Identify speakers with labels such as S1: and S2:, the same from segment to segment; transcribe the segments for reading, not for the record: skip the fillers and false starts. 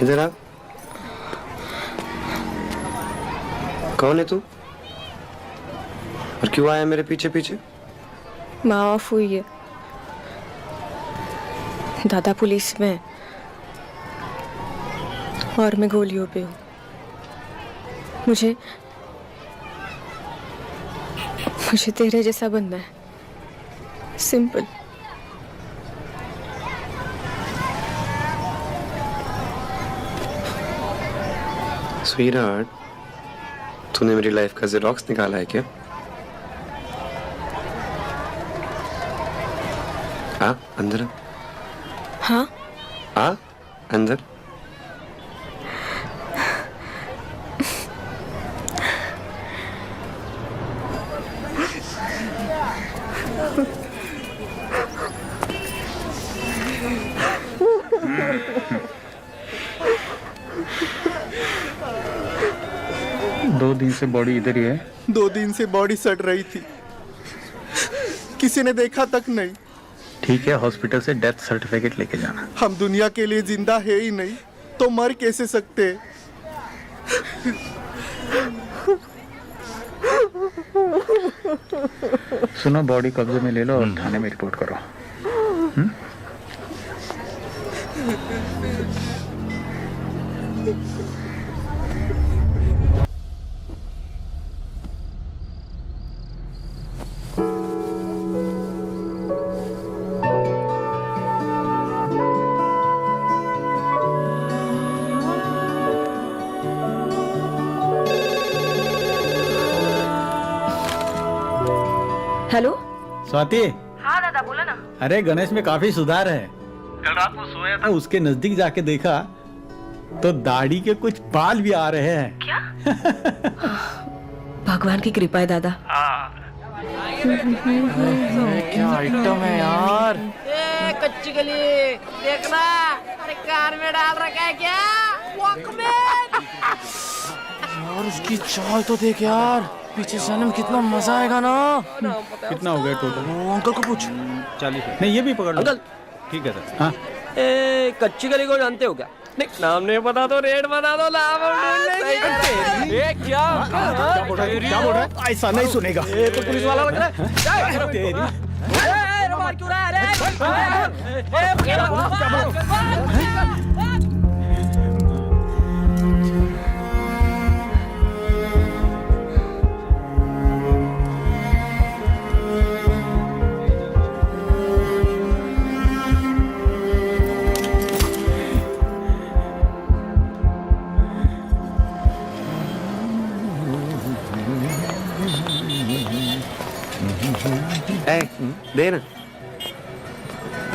S1: इधर आ। कौन है तू और क्यों आया मेरे पीछे पीछे?
S2: माँ ऑफ हुई है, दादा पुलिस में और मैं गोलियों पे हूँ। मुझे तेरे जैसा बनना है, सिंपल।
S1: स्वीटहार्ट, तूने मेरी लाइफ का ज़ेरॉक्स निकाला है क्या? आ अंदर।
S2: हाँ,
S1: आ अंदर।
S3: दो दिन से बॉडी इधर ही है।
S4: 2 दिन से बॉडी सड़ रही थी, किसी ने देखा तक नहीं।
S3: ठीक है, हॉस्पिटल से डेथ सर्टिफिकेट लेके जाना।
S4: हम दुनिया के लिए जिंदा है ही नहीं तो मर कैसे सकते?
S3: सुनो, बॉडी कब्जे में ले लो और थाने में रिपोर्ट करो।
S2: हेलो।
S3: स्वाति।
S2: हाँ दादा, बोला ना।
S3: अरे गणेश में काफी सुधार है। कल रात को सोया था, उसके नजदीक जाके देखा तो दाढ़ी के कुछ बाल भी आ रहे हैं।
S2: क्या? भगवान की कृपा है दादा।
S5: क्या आइटम है यार। कच्ची गली देखना, अरे कार में डाल रखा है क्या? वॉकमैन। यार उसकी चाल तो देख यार, पीछे जाने में कितना मजा आएगा ना।
S3: कितना हो गया टोटल?
S5: अंकल को पूछ।
S3: 40 है। नहीं, ये भी पकड़ लो।
S5: अंकल।
S3: ठीक है सर। हाँ,
S5: कच्ची गली को जानते हो क्या? नहीं, नाम नहीं बता दो, रेट बता दो, लाभ क्या
S3: बोल रहा है? ऐसा नहीं सुनेगा।
S5: ये तो पुलिस वाला लग रहा है। तेरी मार क्यों रहा है?
S1: दे ना।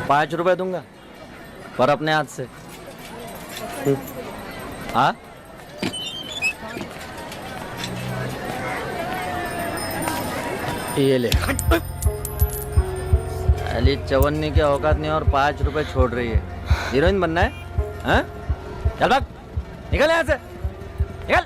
S5: 5 रुपए दूंगा पर अपने हाथ से। हाँ, ये ले। अली चवन्नी के औकात नहीं और 5 रुपए छोड़ रही है। हीरोइन बनना है? हाँ? चल भाग, निकल यहाँ से, निकल।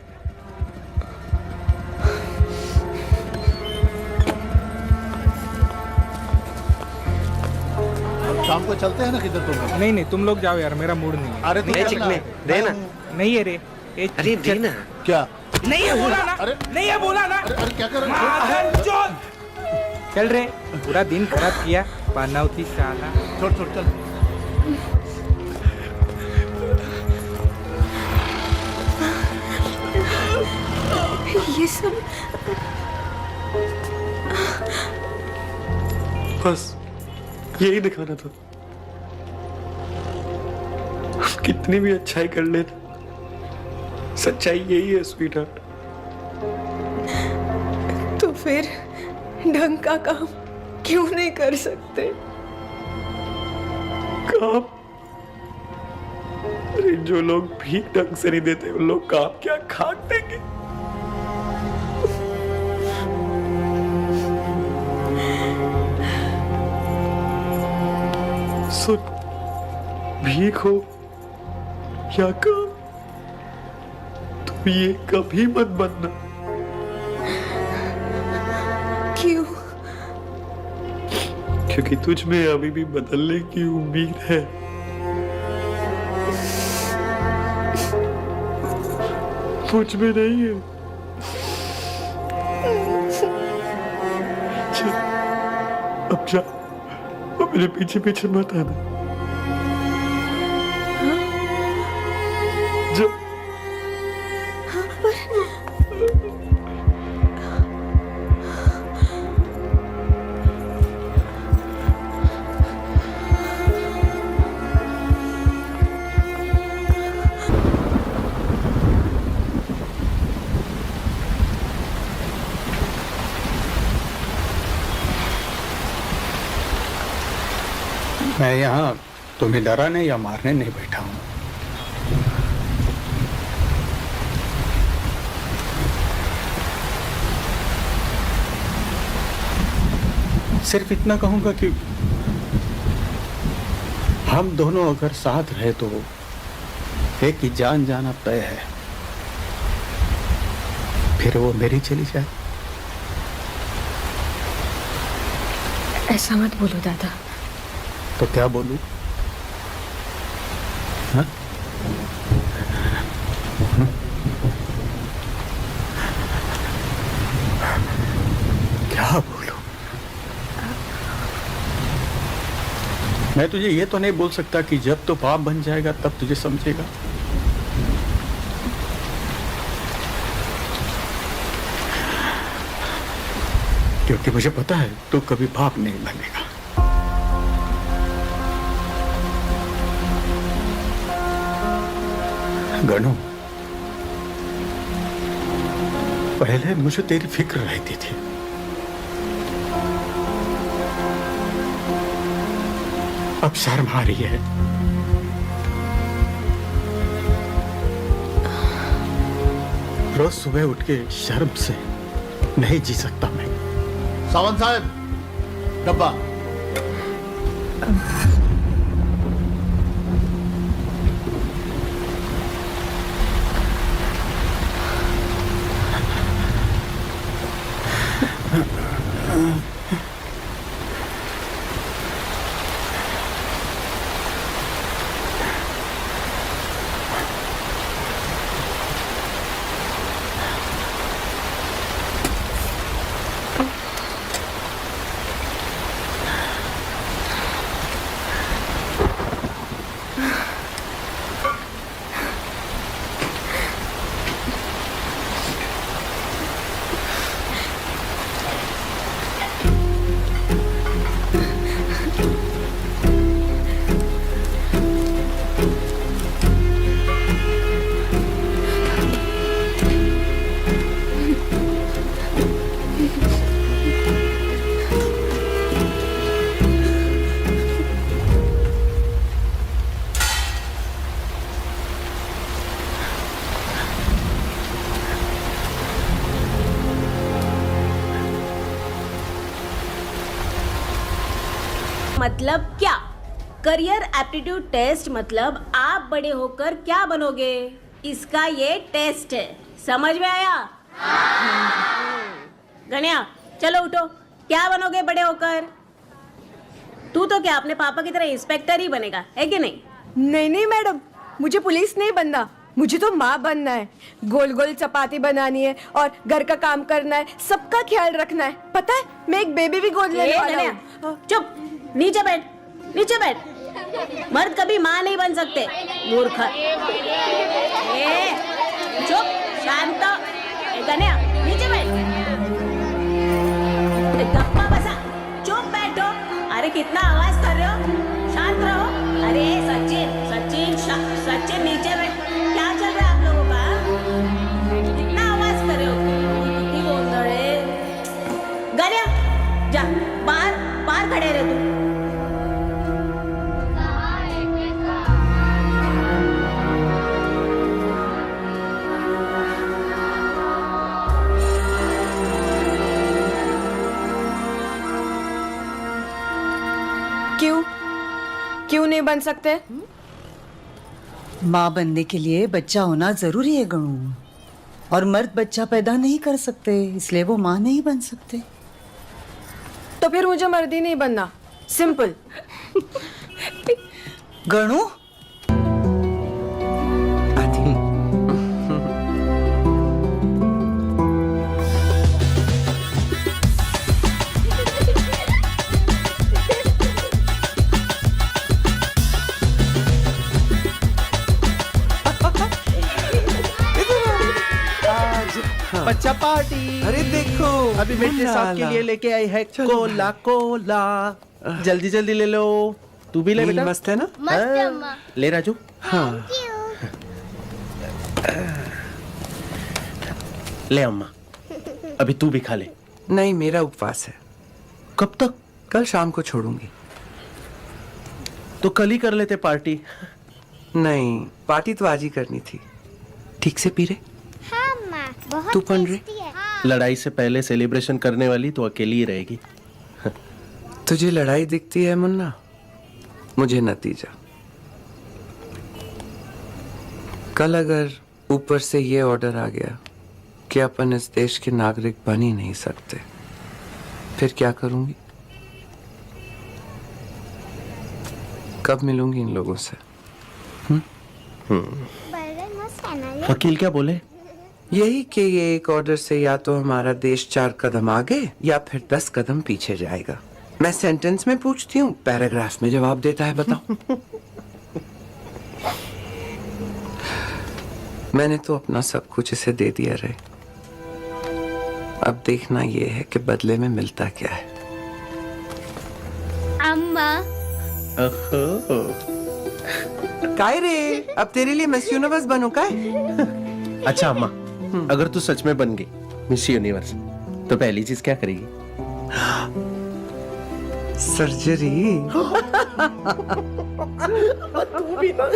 S6: शाम को चलते हैं ना किधर तुम?
S7: नहीं, तुम लोग जाओ यार, मेरा मूड नहीं है।
S6: अरे
S1: नहीं चिकने, दे ना।
S7: नहीं है रे।
S1: अरे दे ना।
S6: क्या?
S7: नहीं है बोला ना।
S6: अरे
S7: नहीं है बोला ना।
S6: अरे क्या कर रहे
S7: हो? चल रे, पूरा दिन खराब किया, पानाउती साला।
S6: छोड़ चल।
S2: ये सब
S1: बस यही दिखाना था। कितनी भी अच्छाई कर लेना, सच्चाई यही है स्वीटहार्ट।
S2: तो फिर ढंग का काम क्यों नहीं कर सकते?
S1: काम? अरे जो लोग भीख ढंग से नहीं देते उन लोग काम क्या खाक देंगे? सुन, भीख हो या काम, तुम ये कभी मत बनना।
S2: क्यों?
S1: क्योंकि तुझ में अभी भी बदलने की उम्मीद है। मुझ में नहीं है। चल, अब जा, अब मेरे पीछे पीछे मत आना। जा।
S6: मैं यहाँ तुम्हें डराने या मारने नहीं बैठा हूँ। सिर्फ इतना कहूंगा कि हम दोनों अगर साथ रहे तो एक की जान जाना तय है। फिर वो मेरी चली जाए।
S2: ऐसा मत बोलो दादा।
S6: तो क्या बोलूं? हाँ? क्या बोलूं? मैं तुझे ये तो नहीं बोल सकता कि जब तो पाप बन जाएगा तब तुझे समझेगा। क्योंकि मुझे पता है तू कभी पाप नहीं बनेगा। गणू, पहले मुझे तेरी फिक्र रहती थी। अब शर्म आ रही है। रोज सुबह उठ के शर्म से नहीं जी सकता मैं। सावंत साहब, डब्बा।
S8: मतलब क्या? करियर एप्टीट्यूड टेस्ट मतलब आप बड़े होकर क्या बनोगे, इसका ये टेस्ट है। समझ में आया? गण्या, चलो उठो। क्या बनोगे बड़े होकर? तू तो क्या अपने पापा की तरह इंस्पेक्टर ही बनेगा, है कि नहीं?
S2: नहीं नहीं मैडम, मुझे पुलिस नहीं बनना। मुझे तो माँ बनना है। गोल गोल चपाती बनानी है और घर का काम करना है, सबका ख्याल रखना है। पता है, मैं एक बेबी भी गोद लेने वाला हूँ।
S8: चुप, नीचे बैठ, नीचे बैठ। मर्द कभी माँ नहीं बन सकते, मूर्ख। चुप, शांत। गण्या, नीचे बैठ। गप्पा बसा, चुप बैठो। अरे कितना आवाज कर रहे हो, शांत रहो। अरे सचिन, सचिन, सचिन नीचे बैठ। क्या चल रहा है आप लोगों का? कितना आवाज कर रहे हो, कितनी बोल रहे। गण्या, जा बाहर, बाहर खड़े रहे तुम।
S2: क्यों नहीं बन सकते?
S9: माँ बनने के लिए बच्चा होना जरूरी है गणू, और मर्द बच्चा पैदा नहीं कर सकते, इसलिए वो माँ नहीं बन सकते।
S2: तो फिर मुझे मर्द ही नहीं बनना, सिंपल।
S9: गणू,
S4: बच्चा पार्टी। अरे देखो अभी मेरे साथ के लिए लेके आई है कोला कोला। जल्दी जल्दी ले लो। तू भी ले बेटा। मस्त है ना?
S10: मस्त है अम्मा।
S4: ले राजू। हाँ ले अम्मा, अभी तू भी खा ले।
S1: नहीं, मेरा उपवास है।
S4: कब तक?
S1: कल शाम को छोड़ूंगी।
S4: तो कल ही कर लेते पार्टी।
S1: नहीं, पार्टी तो आज ही करनी थी। ठीक से पी रहे?
S10: हाँ माँ, बहुत
S1: तू पन रही?
S10: टेस्टी है।
S4: लड़ाई से पहले सेलिब्रेशन करने वाली तो अकेली ही रहेगी।
S1: तुझे लड़ाई दिखती है मुन्ना, मुझे नतीजा। कल अगर ऊपर से ये ऑर्डर आ गया कि अपन इस देश के नागरिक बन ही नहीं सकते, फिर क्या करूंगी? कब मिलूंगी इन लोगों से?
S10: बर्गर मस्त है ना ये?
S4: वकील क्या बोले?
S1: यही कि ये एक ऑर्डर से या तो हमारा देश 4 कदम आगे या फिर 10 कदम पीछे जाएगा। मैं सेंटेंस में पूछती हूँ, पैराग्राफ में जवाब देता है। बताओ। मैंने तो अपना सब कुछ इसे दे दिया रे। अब देखना ये है कि बदले में मिलता क्या है।
S10: अम्मा,
S1: काय रे, अब तेरे लिए मिस यूनिवर्स बनूं काय? अच्छा अम्मा, अगर तू सच में बन गई मिस यूनिवर्स तो पहली चीज क्या करेगी? सर्जरी। तू भी ना।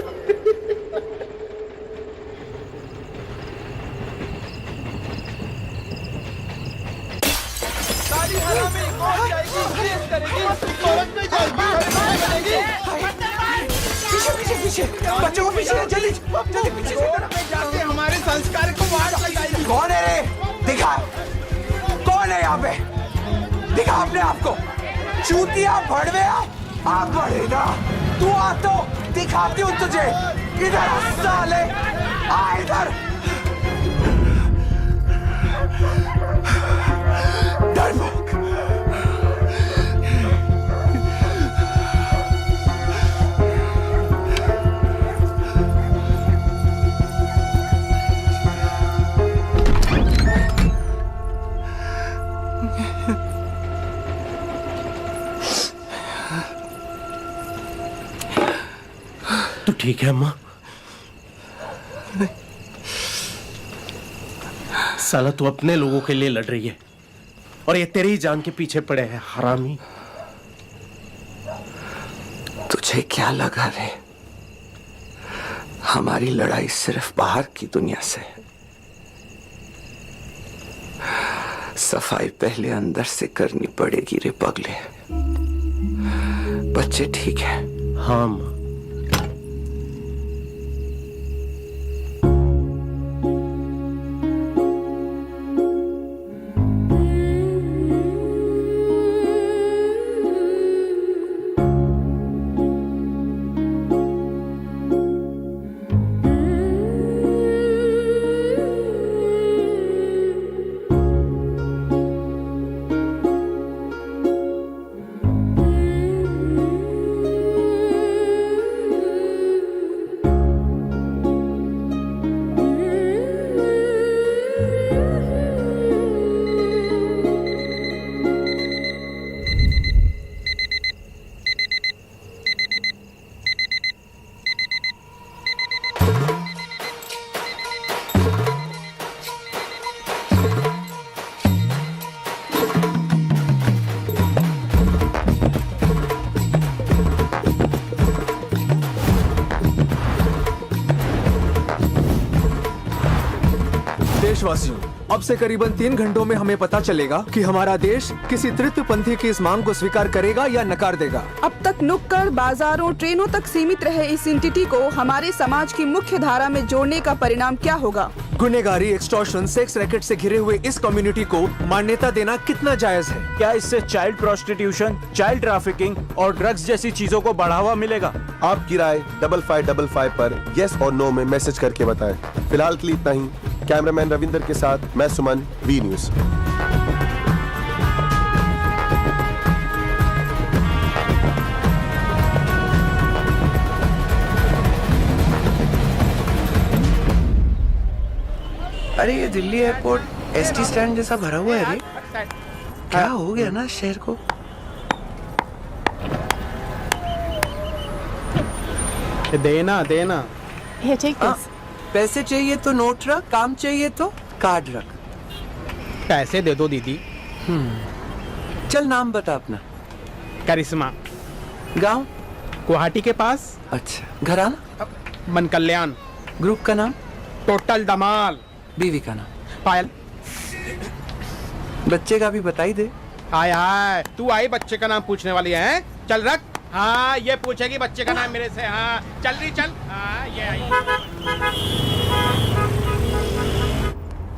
S5: बच्चों को पीछे जल्दी जल्दी पीछे जाके हमारे संस्कार को वाट लगाई। कौन है रे? दिखा कौन है यहाँ पे? दिखा अपने आप को। चूतिया भड़वे आप बढ़ेगा। तू आ तो दिखाती हूँ तुझे। इधर आ साले, आ इधर। डरपोक।
S4: तू ठीक है अम्मा? साला तू अपने लोगों के लिए लड़ रही है और ये तेरी ही जान के पीछे पड़े हैं हरामी।
S1: तुझे क्या लगा रे? हमारी लड़ाई सिर्फ बाहर की दुनिया से है। सफाई पहले अंदर से करनी पड़ेगी रे पगले। बच्चे ठीक है?
S4: हाँ माँ।
S11: देशवासियों, अब से करीबन 3 घंटों में हमें पता चलेगा कि हमारा देश किसी तृतीयपंथी की इस मांग को स्वीकार करेगा या नकार देगा।
S12: अब तक नुक्कड़, बाजारों, ट्रेनों तक सीमित रहे इस एंटिटी को हमारे समाज की मुख्य धारा में जोड़ने का परिणाम क्या होगा?
S11: गुनहगारी, एक्सटॉर्शन, सेक्स रैकेट से घिरे हुए इस कम्युनिटी को मान्यता देना कितना जायज है?
S13: क्या इससे चाइल्ड प्रोस्टिट्यूशन, चाइल्ड ट्रैफिकिंग और ड्रग्स जैसी चीजों को बढ़ावा मिलेगा?
S14: आपकी राय 5555 पर यस और नो में मैसेज करके बताएं। फिलहाल के लिए इतना ही। कैमरामैन रविंदर के साथ मैं सुमन, वी न्यूज।
S1: अरे ये दिल्ली एयरपोर्ट एसटी स्टैंड जैसा भरा हुआ है रे। क्या हो गया ना शहर को?
S4: देना देना।
S5: Here, take this.
S1: पैसे चाहिए तो नोट रख, काम चाहिए तो कार्ड रख।
S4: पैसे दे दो दीदी।
S1: चल नाम बता अपना।
S4: करिश्मा।
S1: गांव?
S4: गुवाहाटी के पास।
S1: अच्छा, घराना?
S4: मन कल्याण।
S1: ग्रुप का नाम?
S4: टोटल धमाल।
S1: बीवी का नाम?
S4: पायल।
S1: बच्चे का भी बता ही दे।
S4: हाय हाय, तू आई बच्चे का नाम पूछने वाली है? चल रख। हाँ, ये पूछेगी बच्चे का नाम मेरे से। हाँ चल रही चल। हाँ ये आई।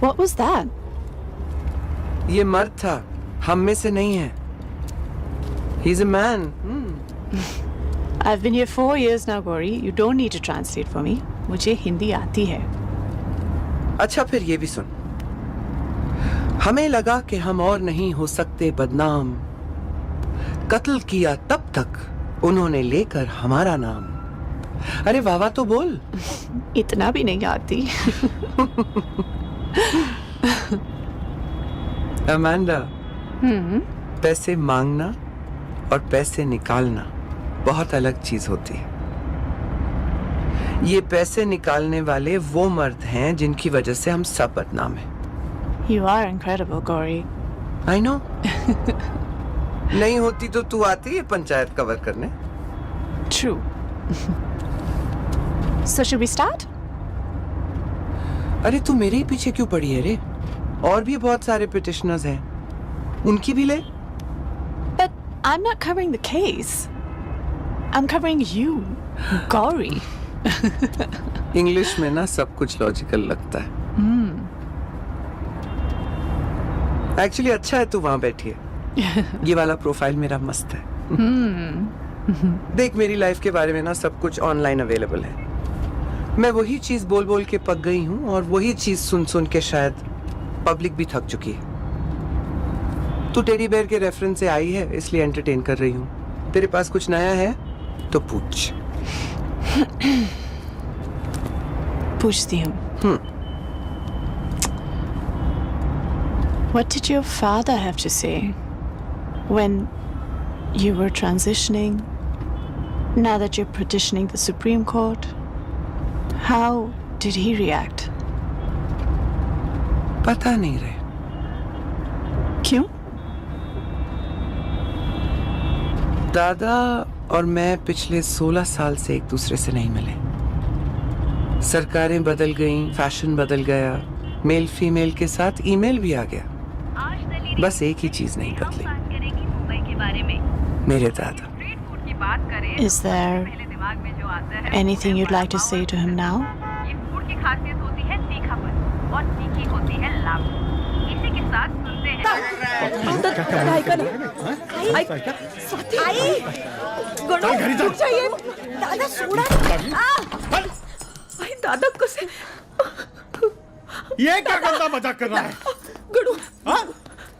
S5: What was that?
S1: ये मर्द था, हम में से नहीं है। He's a man.
S5: I've been here 4 years now, Gauri. You don't need to translate for me. मुझे हिंदी आती है।
S1: अच्छा फिर ये भी सुन। हमें लगा कि हम और नहीं हो सकते बदनाम। कत्ल किया तब तक उन्होंने लेकर हमारा नाम। अरे वाह वाह तो बोल।
S5: इतना भी नहीं आती।
S1: अमांडा, पैसे मांगना और पैसे निकालना बहुत अलग चीज होती है। ये पैसे निकालने वाले वो मर्द हैं जिनकी वजह से हम सब बदनाम हैं।
S5: You are incredible, Gauri.
S1: I know. नहीं होती तो तू आती है पंचायत कवर करने।
S5: True. So should we start?
S1: अरे तू मेरे ही पीछे क्यों पड़ी है रे? और भी बहुत सारे पिटिशनर्स हैं, उनकी भी ले।
S5: But I'm not covering the case. I'm covering you, Gauri.
S1: English में ना सब कुछ लॉजिकल लगता है। एक्चुअली अच्छा है तू वहां बैठी है। ये वाला प्रोफाइल मेरा मस्त है। देख मेरी लाइफ के बारे में ना सब कुछ ऑनलाइन अवेलेबल है। मैं वही चीज बोल बोल के पक गई हूँ और वही चीज सुन सुन के शायद पब्लिक भी थक चुकी है। तू टेडी बेयर के रेफरेंस से आई है इसलिए एंटरटेन कर रही हूँ। तेरे पास कुछ नया है तो पूछ।
S5: पूछती हूँ। What did your father have to say when you were transitioning? Now that you're petitioning the Supreme Court, how did he react?
S1: पता नहीं रे।
S5: क्यों?
S1: दादा और मैं पिछले 16 साल से एक दूसरे से नहीं मिले। सरकारें बदल गईं, फैशन बदल गया, मेल फीमेल के साथ ईमेल भी आ गया। बस एक ही चीज नहीं बदली, मेरे दादा।
S5: Is there anything you'd like to say to him now?
S2: दादा सोडा। दादा कसे?
S6: ये क्या गंदा मजाक कर रहा है? हाँ?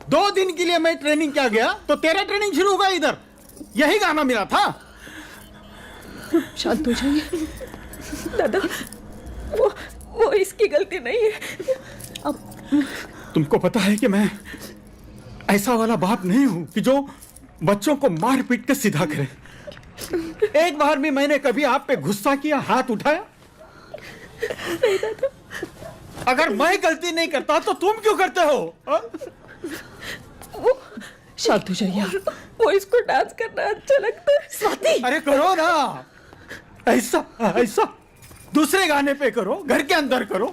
S6: 2 दिन के लिए मैं ट्रेनिंग क्या गया तो तेरा ट्रेनिंग शुरू होगा इधर। यही गाना मिला था।
S2: शांत हो जाइए दादा, वो इसकी गलती नहीं है। अब
S6: तुमको पता है कि मैं ऐसा वाला बाप नहीं हूं कि जो बच्चों को मार पीट के सीधा करे। एक बार भी मैंने कभी आप पे गुस्सा किया, हाथ उठाया?
S2: नहीं दादा।
S6: अगर मैं गलती नहीं करता तो तुम क्यों करते हो?
S2: वो शांत हो जाइए। वो इसको डांस करना अच्छा लगता है। स्वाति,
S6: अरे करो ना, ऐसा ऐसा दूसरे गाने पे करो, घर के अंदर करो।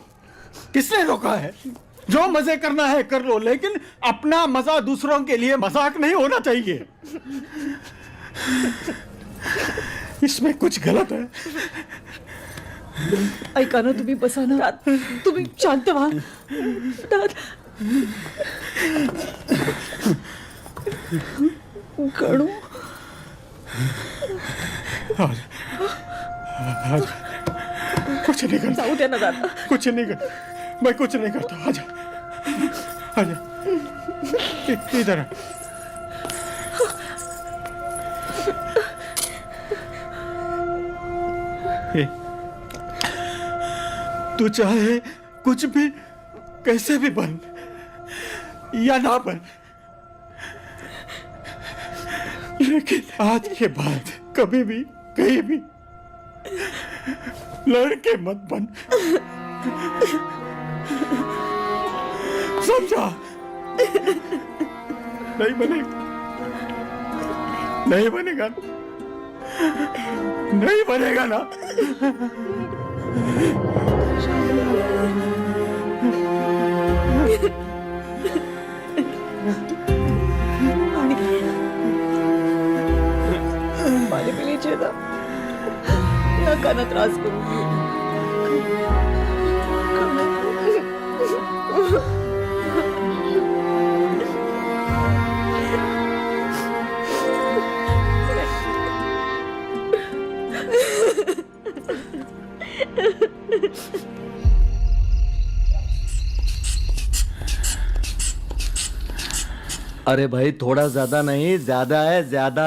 S6: किसने रोका है? जो मजे करना है कर लो, लेकिन अपना मजा दूसरों के लिए मजाक नहीं होना चाहिए। इसमें कुछ गलत है।
S2: ऐका ना तुम्ही बसा ना, तुम्ही शांत व्हा। गणू
S6: कुछ नहीं करता।
S2: जाऊ दे ना दादा।
S6: कुछ नहीं करता, मैं कुछ नहीं करता। आजा आजा, इधर आ। तू चाहे कुछ भी कैसे भी बन, या ना बन, लेकिन आज के बाद कभी भी कहीं भी लड़के मत बन, समझा? नहीं बनेगा, नहीं बनेगा, नहीं बनेगा ना।
S9: पानी पी लीजिए ना, या खाना त्रास करूंगी।
S4: अरे भाई थोड़ा ज्यादा नहीं, ज्यादा है ज्यादा।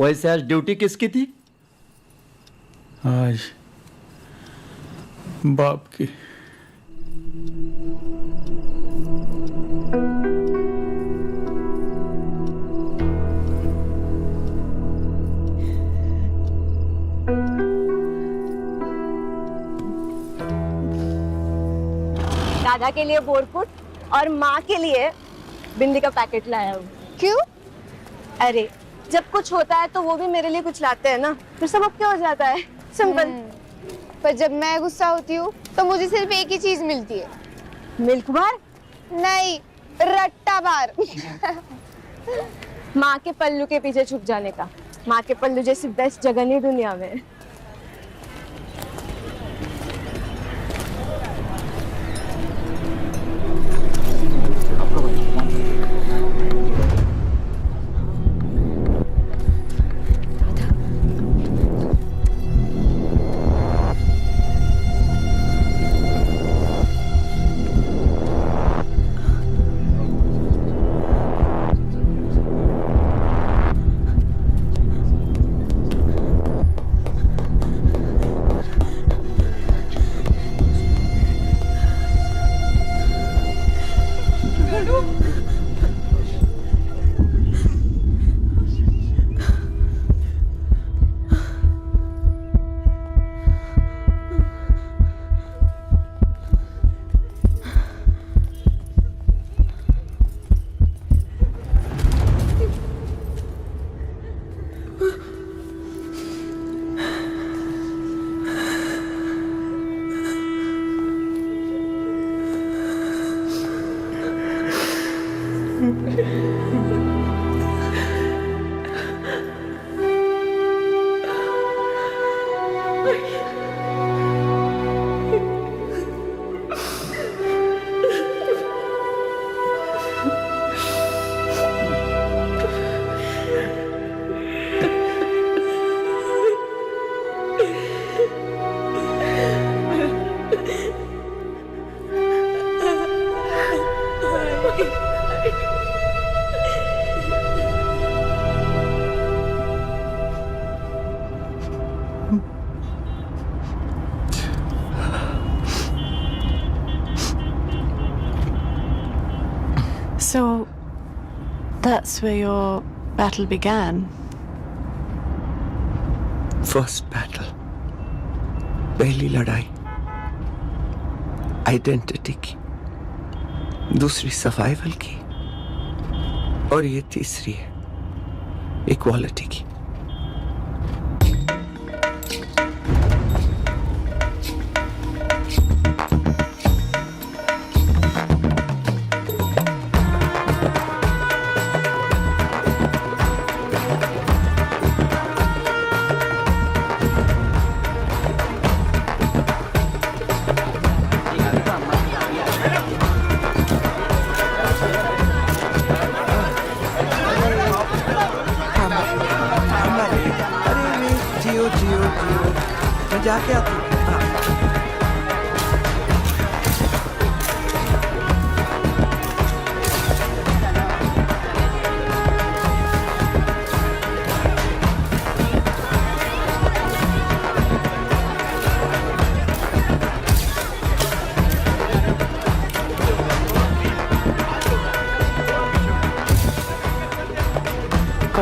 S4: वैसे आज ड्यूटी किसकी थी?
S6: आज बाप की।
S2: दादा के लिए बोरकुट और माँ के लिए बिंदी का पैकेट लाया हूँ। क्यों? अरे जब कुछ होता है तो वो भी मेरे लिए कुछ लाते हैं ना, फिर सब अब क्या हो जाता है, सिंपल।
S10: पर जब मैं गुस्सा होती हूँ तो मुझे सिर्फ एक ही चीज मिलती है।
S2: Milk bar?
S10: नहीं, रट्टा बार।
S2: माँ के पल्लू के पीछे छुप जाने का। माँ के पल्लू जैसी बेस्ट जगह नहीं दुनिया में।
S12: So, that's where your battle began?
S1: First battle, पहली लड़ाई आइडेंटिटी की, दूसरी सर्वाइवल की, और ये तीसरी है इक्वालिटी की। मैं जाके आती हूँ।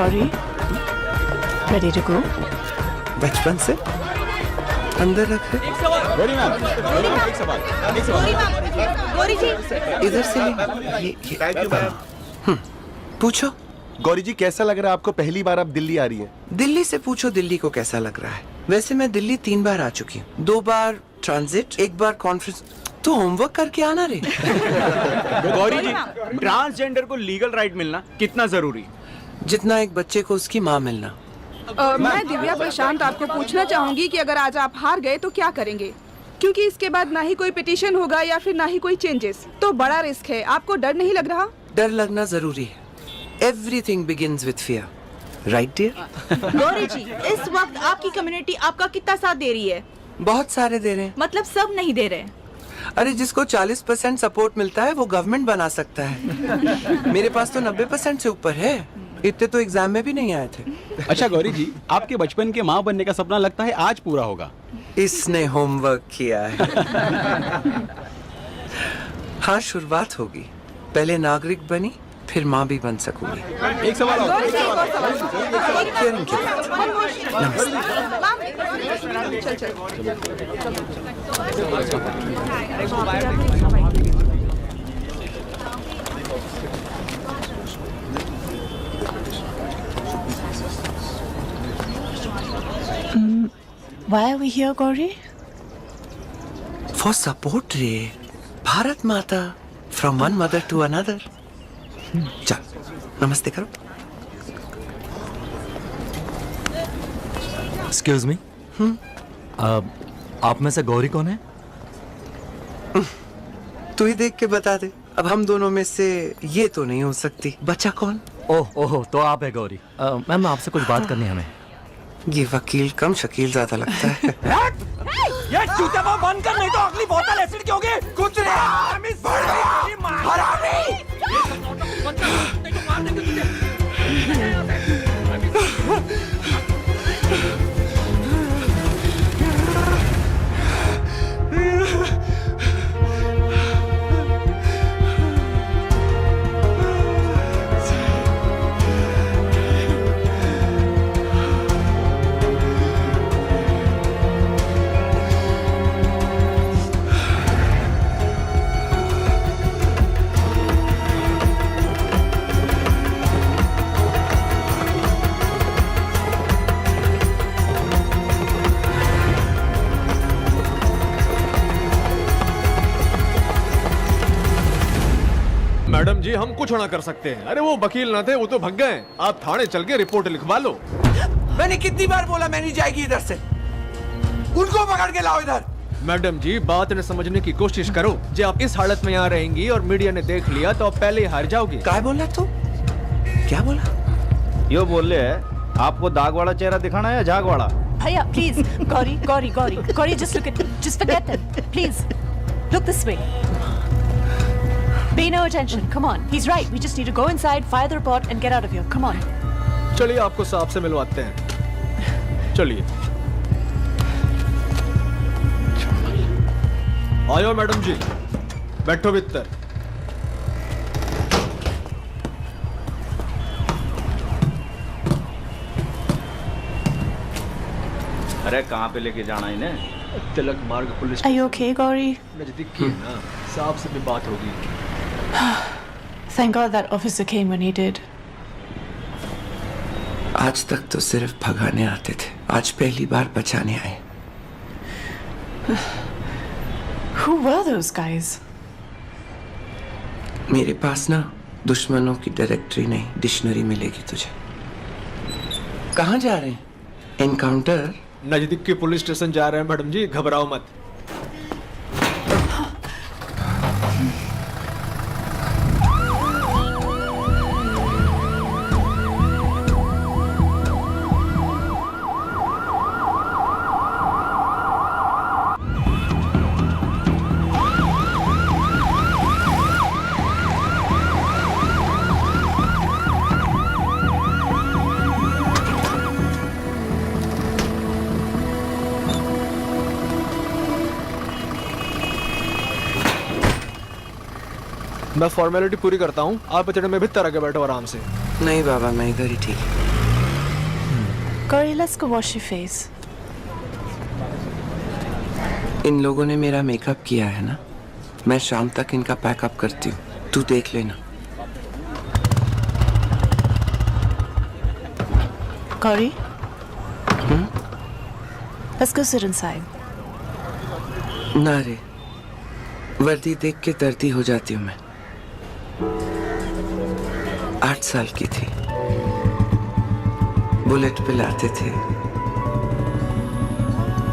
S12: Gauri, ready to go?
S1: बचपन से अंदर रखे।
S3: गौरी मैम, एक सवाल।
S8: गौरी जी
S1: इधर से ले।
S14: Thank you ma'am.
S1: पूछो।
S14: गौरी जी कैसा लग रहा है आपको, पहली बार आप दिल्ली आ रही हैं?
S1: दिल्ली से पूछो दिल्ली को कैसा लग रहा है। वैसे मैं दिल्ली 3 बार आ चुकी हूँ, 2 बार ट्रांजिट, 1 बार कॉन्फ्रेंस। तो होमवर्क करके आना रे।
S13: गौरी जी, ट्रांसजेंडर को लीगल राइट मिलना कितना जरूरी?
S1: जितना एक बच्चे को उसकी माँ मिलना।
S12: मैं दिव्या प्रशांत आपको पूछना चाहूंगी कि अगर आज आप हार गए तो क्या करेंगे? क्योंकि इसके बाद ना ही कोई पिटीशन होगा या फिर ना ही कोई चेंजेस, तो बड़ा रिस्क है। आपको डर नहीं लग रहा?
S1: डर लगना जरूरी है। Everything begins with fear, right dear?
S8: Gauri जी, इस वक्त आपकी कम्युनिटी आपका कितना साथ दे रही है?
S1: बहुत सारे दे रहे हैं।
S8: मतलब सब नहीं दे रहे?
S1: अरे जिसको 40% सपोर्ट मिलता है वो गवर्नमेंट बना सकता है। मेरे पास तो 90% से ऊपर है। इतने तो एग्जाम में भी नहीं आए थे।
S3: अच्छा गौरी जी, आपके बचपन के माँ बनने का सपना लगता है आज पूरा होगा।
S1: इसने होमवर्क किया है। हाँ, शुरुआत होगी। पहले नागरिक बनी, फिर माँ भी बन सकूंगी।
S3: एक सवाल और।
S1: Hearing की बात।
S12: Why are we here, Gauri?
S1: For support रे, भारत माता, from one mother to another। चल, नमस्ते करो।
S11: एक्सक्यूज मी, आप में से गौरी कौन है?
S1: तू ही देख के बता दे। अब हम दोनों में से ये तो नहीं हो सकती। बचा कौन?
S11: ओह, तो आप है गौरी। मैम आपसे कुछ बात करनी है हमें।
S1: ये वकील कम शकील ज्यादा लगता है।
S13: ये जूते वो बंद कर, नहीं तो अगली बोतल एसिड की होगी। कुछ
S11: मैडम जी हम कुछ ना कर सकते हैं। अरे वो वकील ना थे, वो तो भग गए। आप थाने चल के रिपोर्ट लिखवा लो।
S1: मैंने कितनी बार बोला मैं नहीं जाएगी इधर से। उनको पकड़ के लाओ इधर।
S11: मैडम जी बात ने समझने की कोशिश करो। जब आप इस हालत में यहाँ रहेंगी और मीडिया ने देख लिया तो आप पहले ही हार जाओगी।
S1: क्या बोला तू? क्या बोला?
S13: यो बोल रहे हैं आपको दाग वाला चेहरा दिखाना है या झाग वाला?
S8: भैया please, Gauri Gauri Gauri Gauri, just look at, just forget it, please look this way. Pay no attention. Come on. He's right. We just need to go inside, fire the report, and get out of here. Come on.
S11: चलिए आपको साहब से मिलवाते हैं। चलिए। आयो madam जी, बैठो भीतर।
S13: अरे कहाँ पे लेके जाना इन्हें?
S11: तिलक मार्ग police.
S12: Are you okay, Gauri?
S11: नजदीक की है ना, साहब से भी बात होगी।
S12: Thank God that officer came when he did.
S1: आज तक तो सिर्फ भगाने आते थे, आज पहली बार बचाने आए।
S12: Who were those guys?
S1: मेरे पास ना दुश्मनों की डायरेक्टरी नहीं, डिक्शनरी मिलेगी तुझे। कहाँ जा रहे हैं? एनकाउंटर?
S11: नजदीक के पुलिस स्टेशन जा रहे हैं मैडम जी, घबराओ मत। मैं फॉर्मेलिटी पूरी करता हूँ, आप इतने में भीतर आके बैठो आराम से।
S1: नहीं बाबा, मैं इधर ही ठीक है।
S5: Corey, let's go wash your face.
S1: इन लोगों ने मेरा मेकअप किया है ना, मैं शाम तक इनका पैकअप करती हूँ, तू देख लेना।
S5: Corey? Let's go sit inside.
S1: ना रे, वर्दी देख के दर्दी हो जाती हूँ मैं। 8 साल की थी, बुलेट पे लाते थे,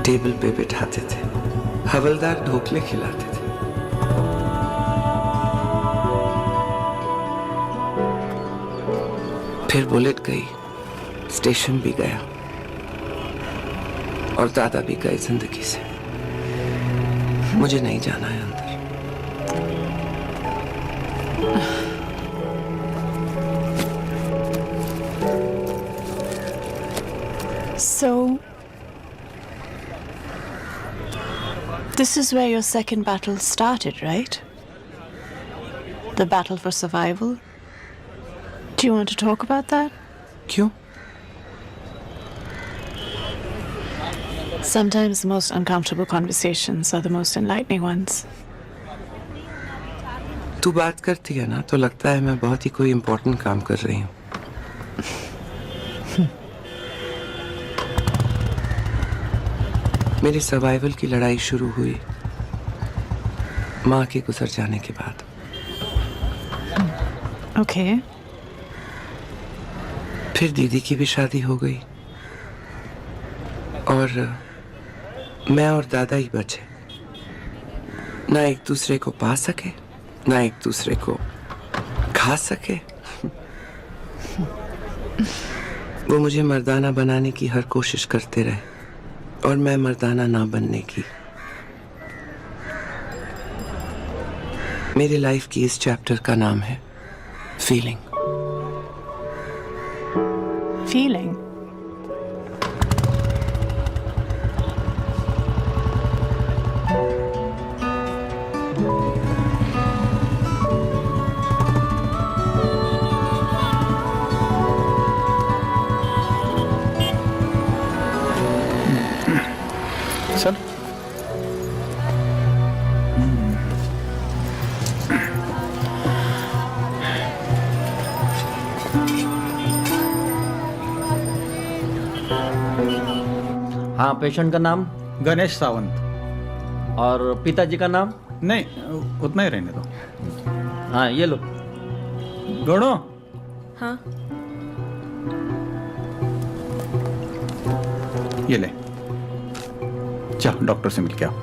S1: टेबल पे बिठाते थे, हवलदार ढोकले खिलाते थे। फिर बुलेट गई, स्टेशन भी गया और दादा भी गए जिंदगी से। मुझे नहीं जाना है अंदर।
S5: So, this is where your second battle started, right? The battle for survival. Do you want to talk about that?
S1: क्यों?
S5: Sometimes the most uncomfortable conversations are the most enlightening ones.
S1: तू बात करती है ना तो लगता है मैं बहुत ही कोई इम्पोर्टेंट काम कर रही हूँ। मेरी सर्वाइवल की लड़ाई शुरू हुई माँ के गुजर जाने के बाद।
S5: Okay.
S1: फिर दीदी की भी शादी हो गई और मैं और दादा ही बचे। ना एक दूसरे को पा सके, ना एक दूसरे को खा सके। वो मुझे मर्दाना बनाने की हर कोशिश करते रहे और मैं मर्दाना ना बनने की। मेरी लाइफ की इस चैप्टर का नाम है फीलिंग।
S5: Feeling.
S6: चल।
S4: हाँ, पेशेंट का नाम?
S3: गणेश सावंत।
S4: और पिताजी का नाम?
S3: नहीं, उतना ही रहने दो।
S4: हाँ, ये लो।
S3: गणो।
S2: हाँ।
S3: ये ले, जाओ डॉक्टर से मिल के आओ।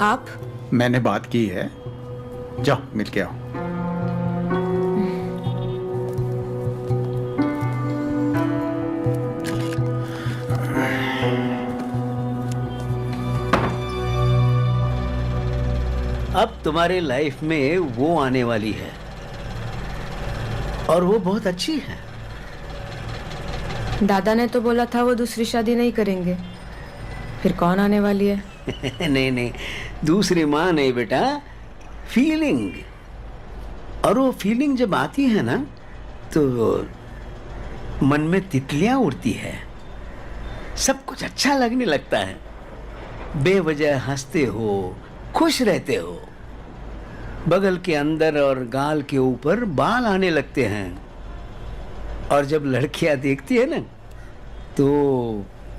S2: आप?
S3: मैंने बात की है, जाओ मिल के आओ।
S15: अब तुम्हारे लाइफ में वो आने वाली है और वो बहुत अच्छी है।
S2: दादा ने तो बोला था वो दूसरी शादी नहीं करेंगे, फिर कौन आने वाली है?
S15: नहीं नहीं, दूसरी माँ नहीं बेटा, फीलिंग। और वो फीलिंग जब आती है ना तो मन में तितलियां उड़ती है, सब कुछ अच्छा लगने लगता है, बेवजह हंसते हो, खुश रहते हो, बगल के अंदर और गाल के ऊपर बाल आने लगते हैं। और जब लड़कियां देखती है ना तो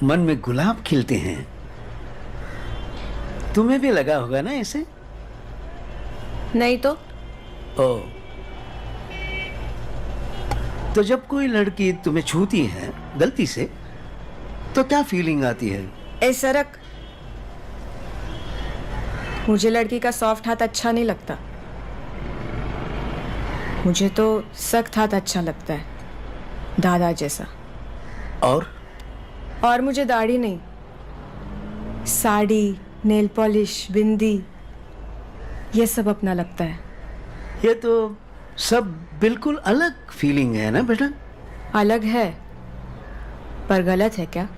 S15: मन में गुलाब खिलते हैं। तुम्हें भी लगा होगा ना ऐसे?
S2: नहीं तो?
S15: ओ, तो जब कोई लड़की तुम्हें छूती है गलती से तो क्या फीलिंग आती है?
S2: ए सरक, मुझे लड़की का सॉफ्ट हाथ अच्छा नहीं लगता, मुझे तो सख्त हाथ अच्छा लगता है, दादा जैसा। और मुझे दाढ़ी नहीं, साड़ी, नेल पॉलिश, बिंदी, ये सब अपना लगता है।
S15: ये तो सब बिल्कुल अलग फीलिंग है ना बेटा?
S2: अलग है पर गलत है क्या?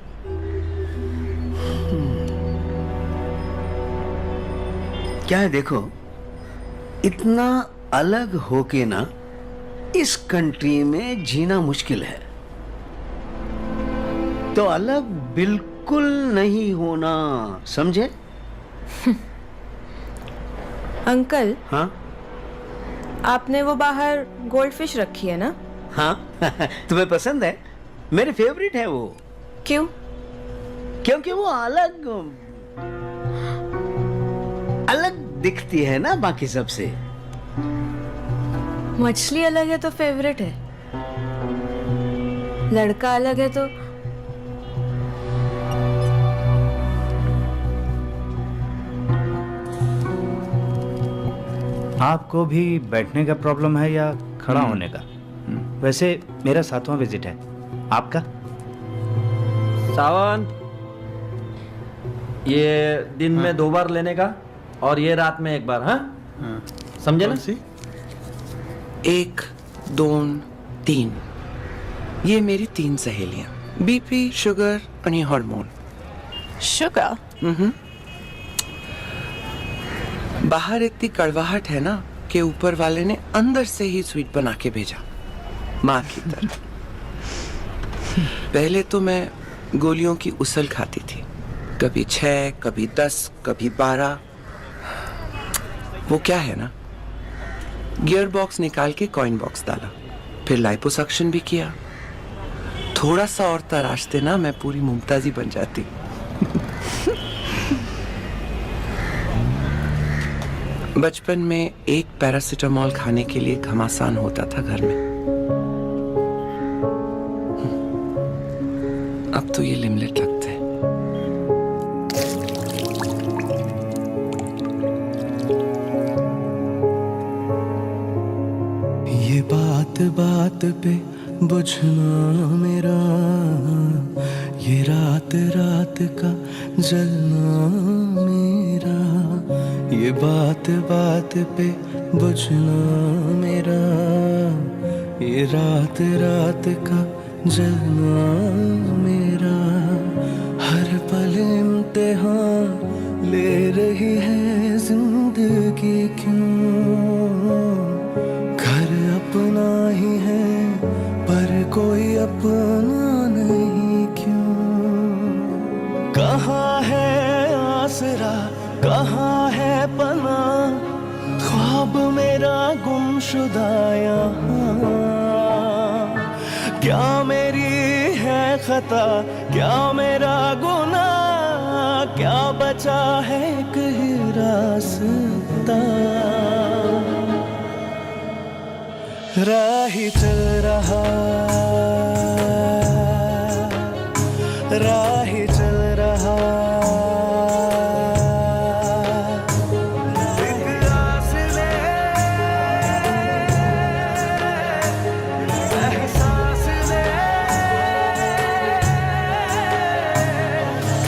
S15: क्या है, देखो, इतना अलग होके ना इस कंट्री में जीना मुश्किल है। तो अलग बिल्कुल नहीं होना, समझे?
S2: अंकल,
S15: हाँ
S2: आपने वो बाहर गोल्ड फिश रखी है ना?
S15: हाँ तुम्हें पसंद है? मेरे फेवरेट है वो।
S2: क्यों?
S15: क्योंकि वो अलग अलग दिखती है ना बाकी सबसे।
S2: मछली अलग है तो फेवरेट है, लड़का अलग है तो
S7: आपको भी बैठने का प्रॉब्लम है या खड़ा होने का? वैसे मेरा 7वां विजिट है, आपका?
S4: सावन, ये दिन में 2 बार लेने का और ये रात में 1 बार। हाँ समझे ना?
S1: 1, 2, 3 ये मेरी 3 सहेलियां, बीपी, शुगर और ये हार्मोन।
S12: शुगर?
S1: बाहर इतनी कड़वाहट है ना कि ऊपर वाले ने अंदर से ही स्वीट बना के भेजा, माँ की तरह। पहले तो मैं गोलियों की उसल खाती थी, कभी 6, कभी 10, कभी 12। वो क्या है ना, गियर बॉक्स निकाल के कॉइन बॉक्स डाला, फिर लाइपोसक्शन भी किया। थोड़ा सा और तराशते ना मैं पूरी मुमताजी बन जाती। बचपन में एक पैरासिटामोल खाने के लिए घमासान होता था घर में। अब तो ये लिमलेट लगते हैं।
S11: ये बात बात पे बुझना मेरा, ये रात रात का जलना मेरा, ये बात बात पे बुझना मेरा, ये रात रात का जलना मेरा। हर पल इम्तिहान ले रही है जिंदगी क्यों, घर अपना ही है पर कोई अपना नहीं क्यों। कहाँ है आसरा, कहाँ है पना, ख्वाब मेरा गुमशुदा यहाँ। क्या मेरी है खता, क्या मेरा गुनाह, क्या बचा है एक ही रास्ता। राही चल रहा, राही चल रहा, एक आस ले, एहसास ले,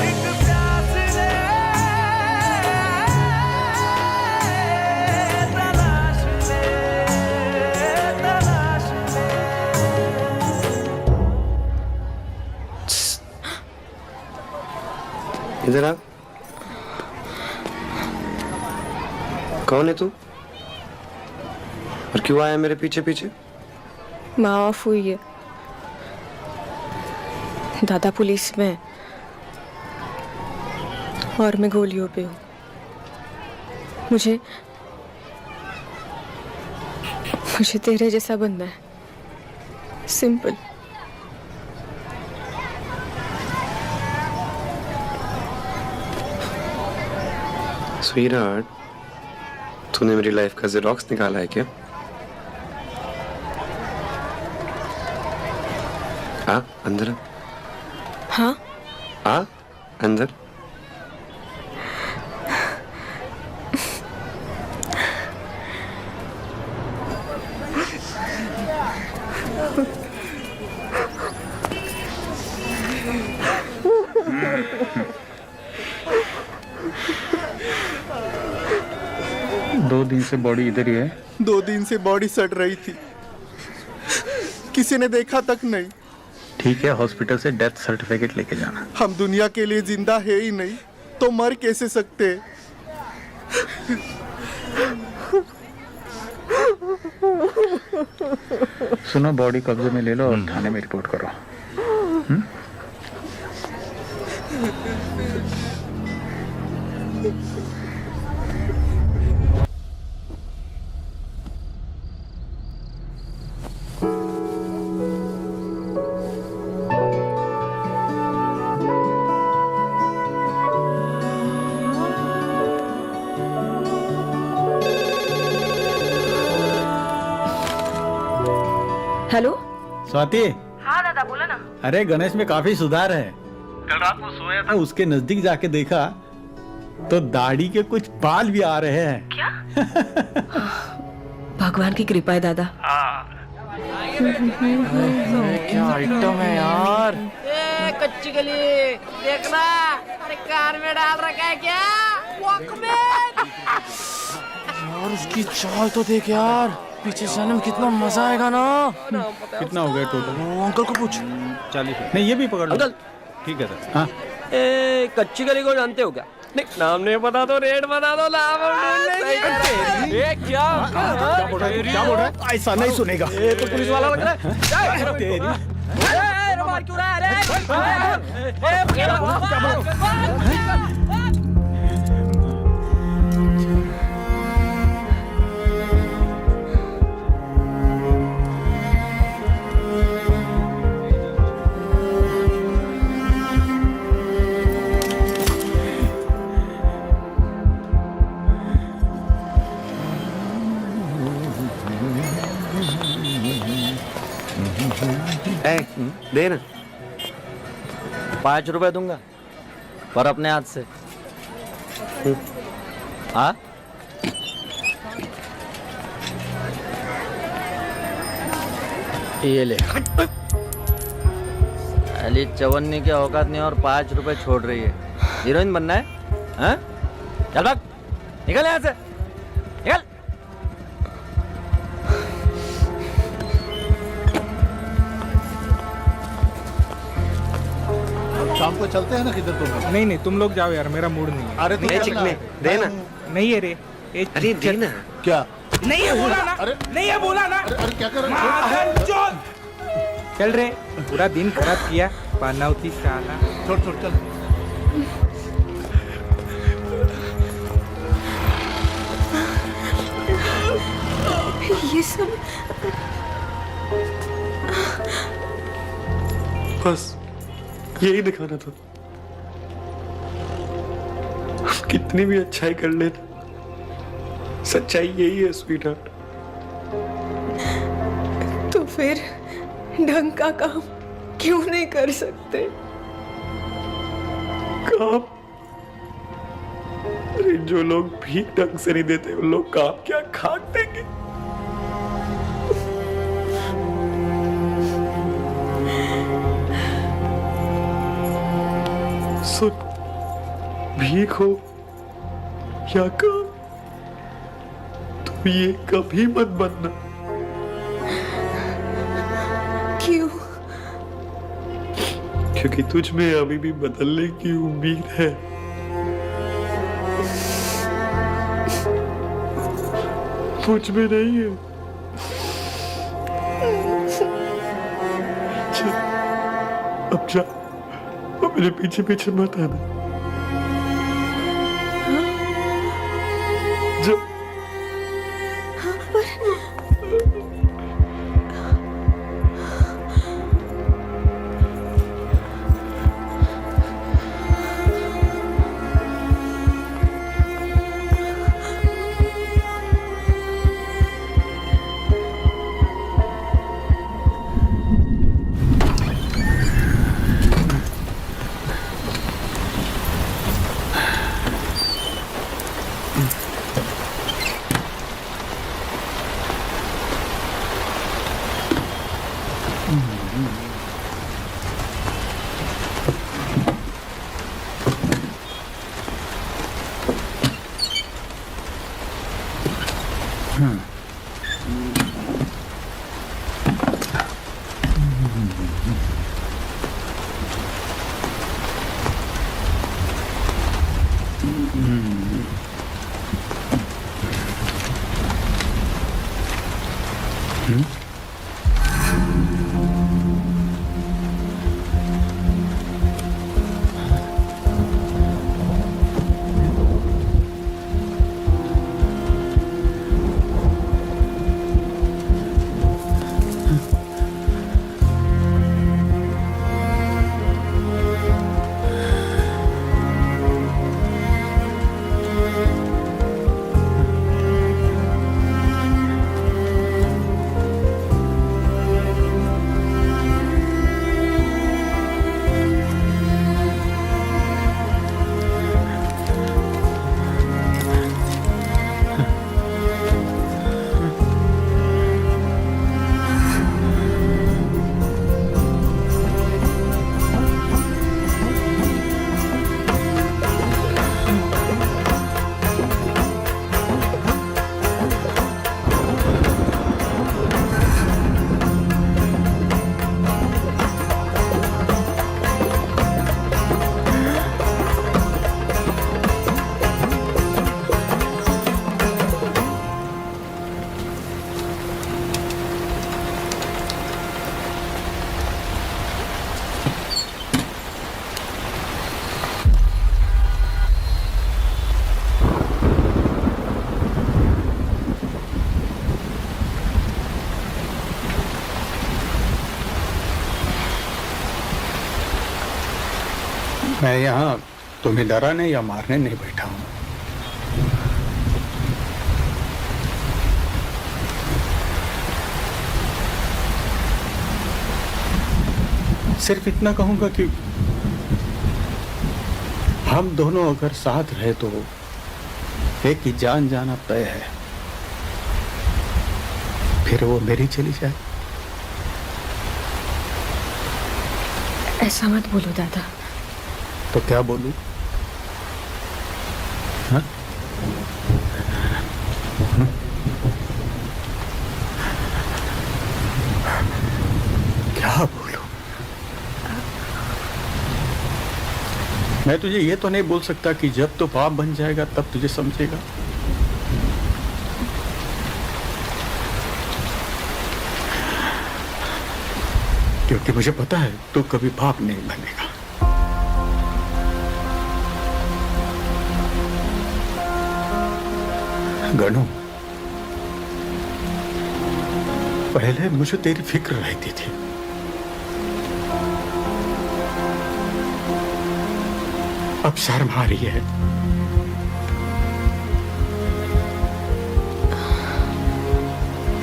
S11: एक प्यास ले, तलाश ले, तलाश ले।
S1: इधर आ। कौन है तू और क्यों आया मेरे पीछे पीछे?
S2: माँ ऑफ हुई है, दादा पुलिस में है और मैं गोलियों पे हूँ। मुझे तेरे जैसा बनना है, सिंपल।
S1: स्वीटहार्ट, तूने मेरी लाइफ का ज़ेरॉक्स निकाला है क्या? आ अंदर आ।
S2: हाँ
S1: आ अंदर।
S6: दो दिन से बॉडी इधर ही है।
S11: 2 दिन से बॉडी सड़ रही थी, किसी ने देखा तक नहीं।
S6: ठीक है, हॉस्पिटल से डेथ सर्टिफिकेट लेके जाना।
S11: हम दुनिया के लिए जिंदा है ही नहीं तो मर कैसे सकते?
S6: सुनो, बॉडी कब्जे में ले लो और थाने में रिपोर्ट करो।
S2: हेलो।
S3: स्वाति,
S2: हाँ दादा बोला ना।
S3: अरे गणेश में काफी सुधार है।
S6: कल रात को सोया था,
S3: उसके नजदीक जाके देखा तो दाढ़ी के कुछ बाल भी आ रहे हैं।
S2: क्या? भगवान की कृपा है दादा।
S5: क्या आइटम है यार। कच्ची गली देखना, अरे कार में डाल रखा है क्या वॉकमैन। यार उसकी चाल तो देख यार, पीछे से में कितना मजा आएगा ना।
S3: कितना हो गया टोटल?
S5: अंकल को पूछ।
S3: 40। नहीं ये भी पकड़ लो।
S1: अंकल
S3: ठीक है सर। हाँ
S1: कच्ची गली को जानते हो क्या? नहीं नाम नहीं बता दो, रेट बता दो, नाम
S5: क्या
S3: बोल रहा है? ऐसा नहीं सुनेगा।
S1: ये तो पुलिस वाला लग रहा है।
S3: तेरी
S5: क्यों रहा
S1: दे ना।
S5: 5 रुपए दूंगा पर अपने हाथ से। हाँ ये ले। अली चवन्नी की औकात नहीं और 5 रुपए छोड़ रही है। हीरोइन बनना है? हाँ? चल भाग, निकल यहाँ से, निकल।
S6: शाम को चलते हैं ना किधर तुम?
S13: नहीं तुम लोग जाओ यार, मेरा मूड नहीं है।
S6: अरे
S1: ले चिकने, दे ना।
S13: नहीं है रे।
S1: अरे दे ना।
S6: क्या?
S13: नहीं है बोला ना।
S6: अरे
S13: नहीं है बोला ना।
S6: अरे क्या कर रहे
S13: हो? चल रे, पूरा दिन खराब किया पानावती साला।
S6: छोड़ चल।
S2: ये सब
S1: बस यही दिखाना था। कितनी भी अच्छाई कर लेना, सच्चाई यही है स्वीटहार्ट।
S2: तो फिर ढंग का काम क्यों नहीं कर सकते?
S1: काम? अरे जो लोग भीख ढंग से नहीं देते उन लोग काम क्या खाक देंगे? सुन, भीख हो या काम, तुम ये कभी मत बनना।
S2: क्यों?
S1: क्योंकि तुझ में अभी भी बदलने की उम्मीद है। मुझ में नहीं है। चल, अब जा, अब मेरे पीछे पीछे मत आना। जा।
S6: मैं यहाँ तुम्हें डराने या मारने नहीं बैठा हूँ। सिर्फ इतना कहूंगा कि हम दोनों अगर साथ रहे तो एक की जान जाना तय है, फिर वो मेरी चली जाए।
S2: ऐसा मत बोलो दादा।
S6: तो क्या बोलूं? हाँ? क्या बोलूं? मैं तुझे ये तो नहीं बोल सकता कि जब तो बाप बन जाएगा तब तुझे समझेगा। क्योंकि मुझे पता है तू कभी बाप नहीं बनेगा। गणू, पहले मुझे तेरी फिक्र रहती थी, अब शर्म आ रही है।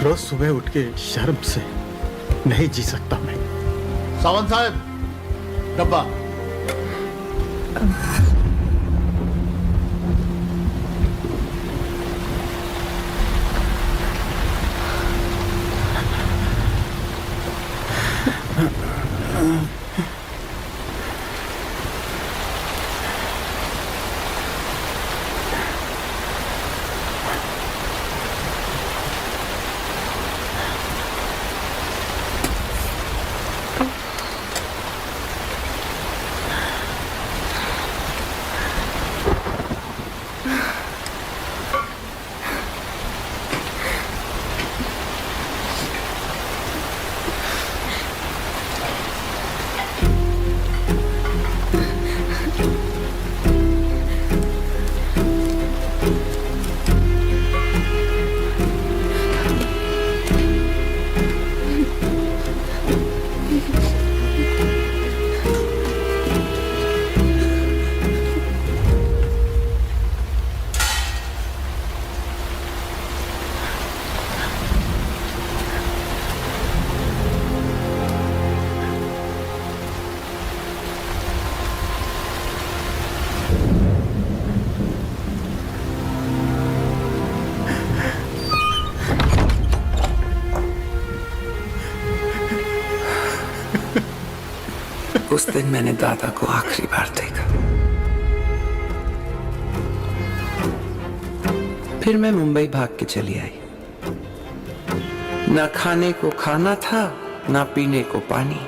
S6: रोज सुबह उठ के शर्म से नहीं जी सकता मैं।
S16: सावंत साहब, डब्बा।
S1: उस दिन मैंने दादा को आखिरी बार देखा। फिर मैं मुंबई भाग के चली आई। ना खाने को खाना था, ना पीने को पानी।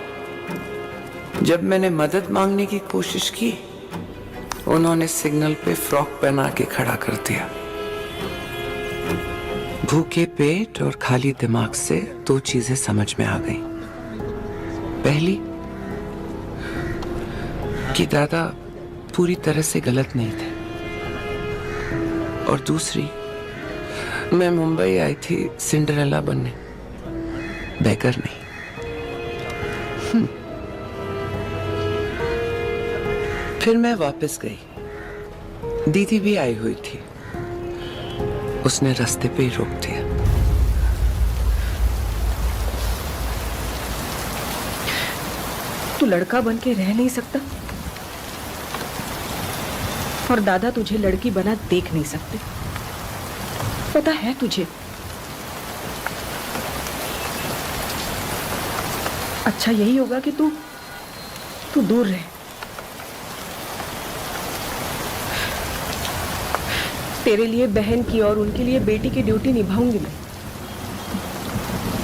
S1: जब मैंने मदद मांगने की कोशिश की, उन्होंने सिग्नल पे फ्रॉक पहना के खड़ा कर दिया। भूखे पेट और खाली दिमाग से दो चीजें समझ में आ गई। पहली कि दादा पूरी तरह से गलत नहीं थे, और दूसरी मैं मुंबई आई थी सिंड्रेला बनने, बेगर नहीं। फिर मैं वापस गई। दीदी भी आई हुई थी, उसने रास्ते पे ही रोक दिया।
S2: तू लड़का बन के रह नहीं सकता, और दादा तुझे लड़की बना देख नहीं सकते। पता है तुझे? अच्छा यही होगा कि तू दूर रहे। तेरे लिए बहन की और उनके लिए बेटी की ड्यूटी निभाऊंगी मैं।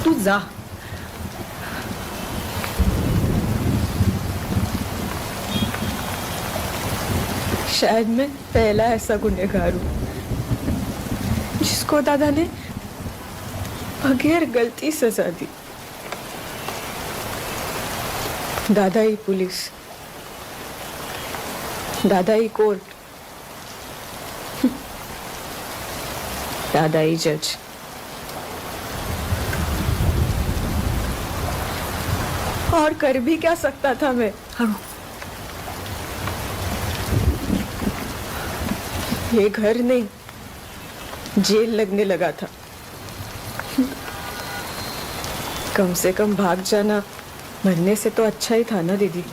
S2: तू जा। शायद मैं पहला ऐसा गुनहगार हूं जिसको दादा ने बगैर गलती सजा दी। दादा ही पुलिस, दादा ही कोर्ट, दादा ही जज। और कर भी क्या सकता था मैं? ये घर नहीं, जेल लगने लगा था। कम से कम भाग जाना मरने से तो अच्छा ही था ना दीदी।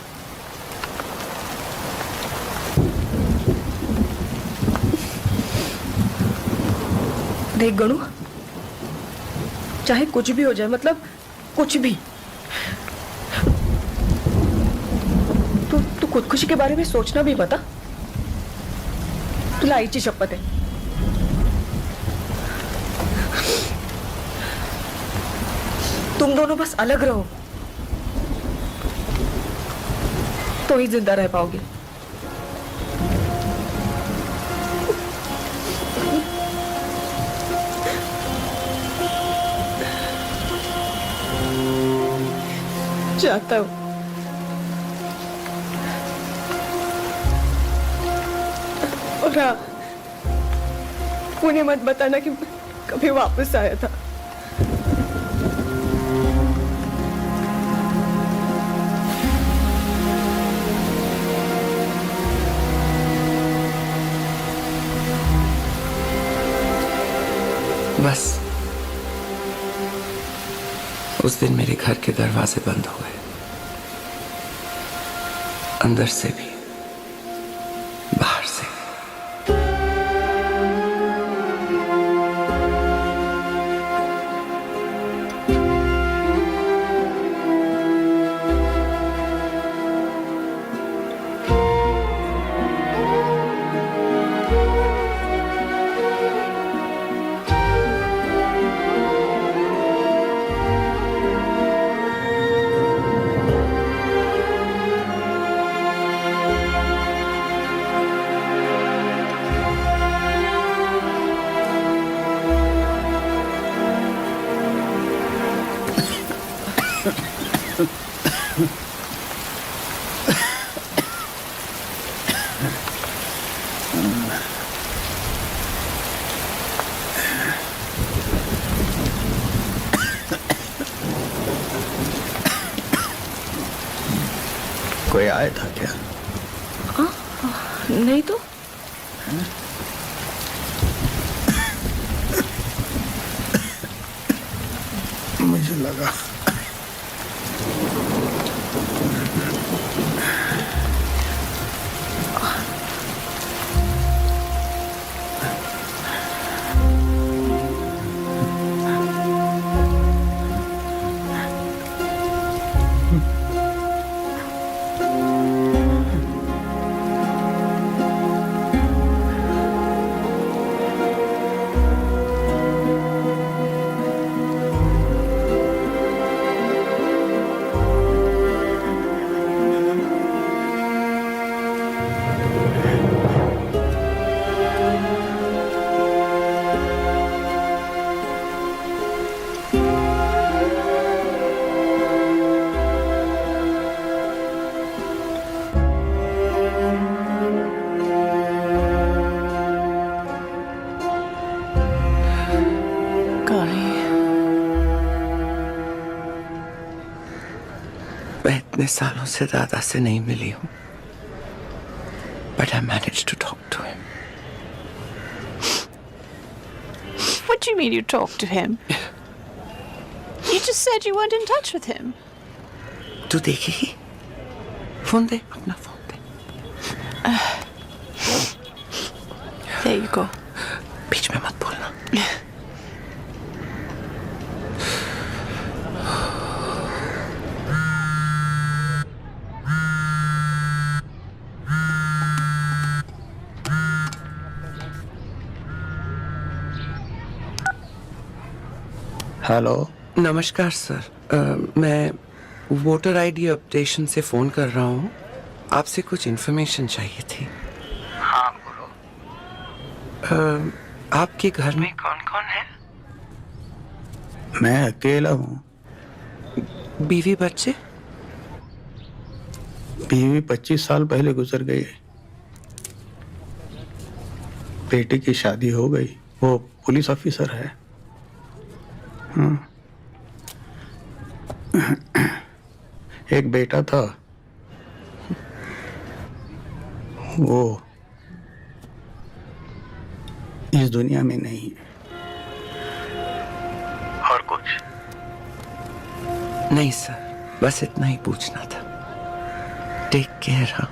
S2: देख गणु, चाहे कुछ भी हो जाए, मतलब कुछ भी, तू खुदकुशी के बारे में सोचना भी बता। तुला आईची शपथ है। तुम दोनों बस अलग रहो तो ही जिंदा रह पाओगे। चाहता हूं और हाँ, उन्हें मत बताना कि कभी वापस आया था।
S1: बस उस दिन मेरे घर के दरवाजे बंद हो गए, अंदर से भी बाहर से।
S6: कोई आया था क्या?
S2: नहीं तो
S6: मुझे लगा
S1: मैं इतने सालों से दादा से नहीं मिली हूं, but I managed to talk to him.
S17: What do you mean you talked to him? You just said you weren't in touch with him.
S1: तू देखेगी? फोन दे, अपना phone they.
S17: There you go.
S1: बीच में मत बोलना।
S6: हेलो,
S1: नमस्कार sir, मैं voter ID updation से phone कर रहा हूँ। आपसे कुछ इन्फॉर्मेशन चाहिए थी।
S15: हाँ बोलो।
S1: आपके घर में कौन कौन है?
S6: मैं अकेला हूँ।
S1: बीवी बच्चे?
S6: बीवी 25 साल पहले गुजर गई। बेटे की शादी हो गई, वो पुलिस ऑफिसर है। एक बेटा था, इस दुनिया में नहीं है।
S1: और कुछ नहीं सर, बस इतना ही पूछना था। Take care. हाँ,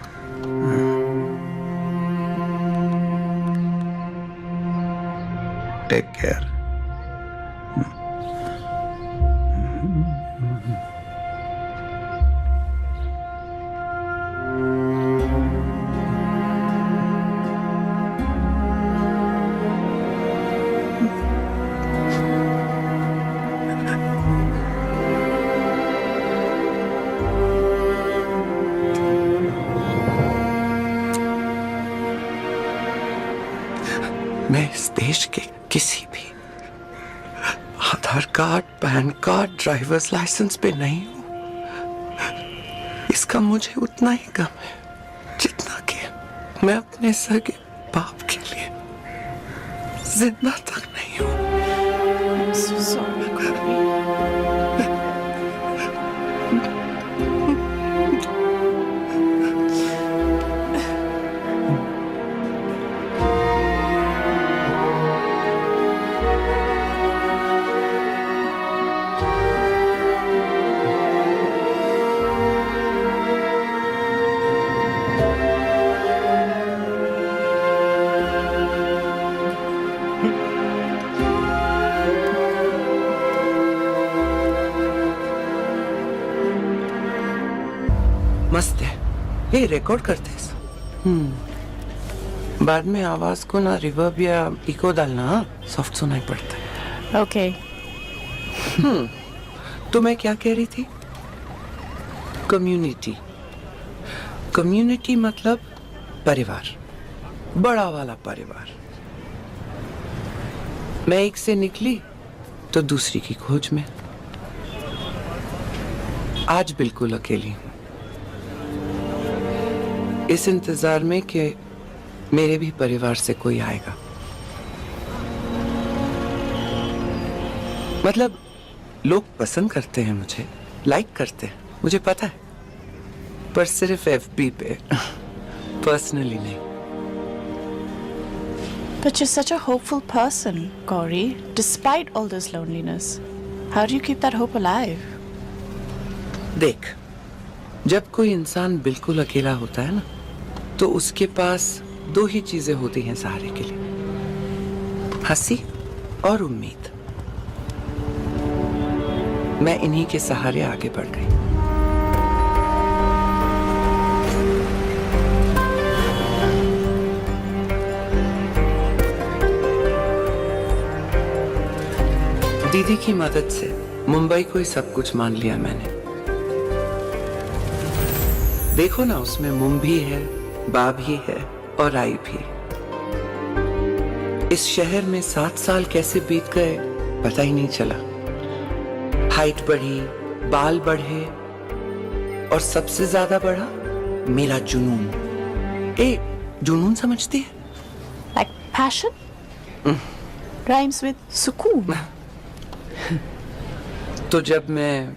S6: टेक केयर।
S1: मैं इस देश के किसी भी Aadhaar card, PAN card, driver's licence पे नहीं हूं। इसका मुझे उतना ही गम है जितना कि मैं अपने सगे बाप के लिए जिंदा तक नहीं हूं।
S17: I'm so sorry, Corey.
S1: मस्त है ये, रिकॉर्ड करते हैं। बाद में आवाज को ना रिवर्ब या इको डालना, सॉफ्ट सुनाई पड़ता है।
S17: Okay.
S1: तो मैं क्या कह रही थी? कम्युनिटी। कम्युनिटी मतलब परिवार, बड़ा वाला परिवार। मैं एक से निकली तो दूसरी की खोज में। आज बिल्कुल अकेली हूं, इस इंतजार में कि मेरे भी परिवार से कोई आएगा। मतलब लोग पसंद करते हैं मुझे, लाइक करते हैं, मुझे पता है, पर सिर्फ FB पे, पर्सनली नहीं।
S17: But you're such a hopeful person, Corey, despite all this loneliness. How do you keep that hope alive?
S1: देख, जब कोई इंसान बिल्कुल अकेला होता है ना, तो उसके पास दो ही चीजें होती हैं सहारे के लिए, हंसी और उम्मीद। मैं इन्हीं के सहारे आगे बढ़ गई। दीदी की मदद से मुंबई को ही सब कुछ मान लिया मैंने। देखो ना, उसमें मुम भी है, बा भी है और आई भी। इस शहर में 7 साल कैसे बीत गए पता ही नहीं चला। हाइट बढ़ी, बाल बढ़े और सबसे ज्यादा बढ़ा मेरा जुनून। जुनून समझती है?
S17: Like passion? Rhymes with सुकून।
S1: तो जब मैं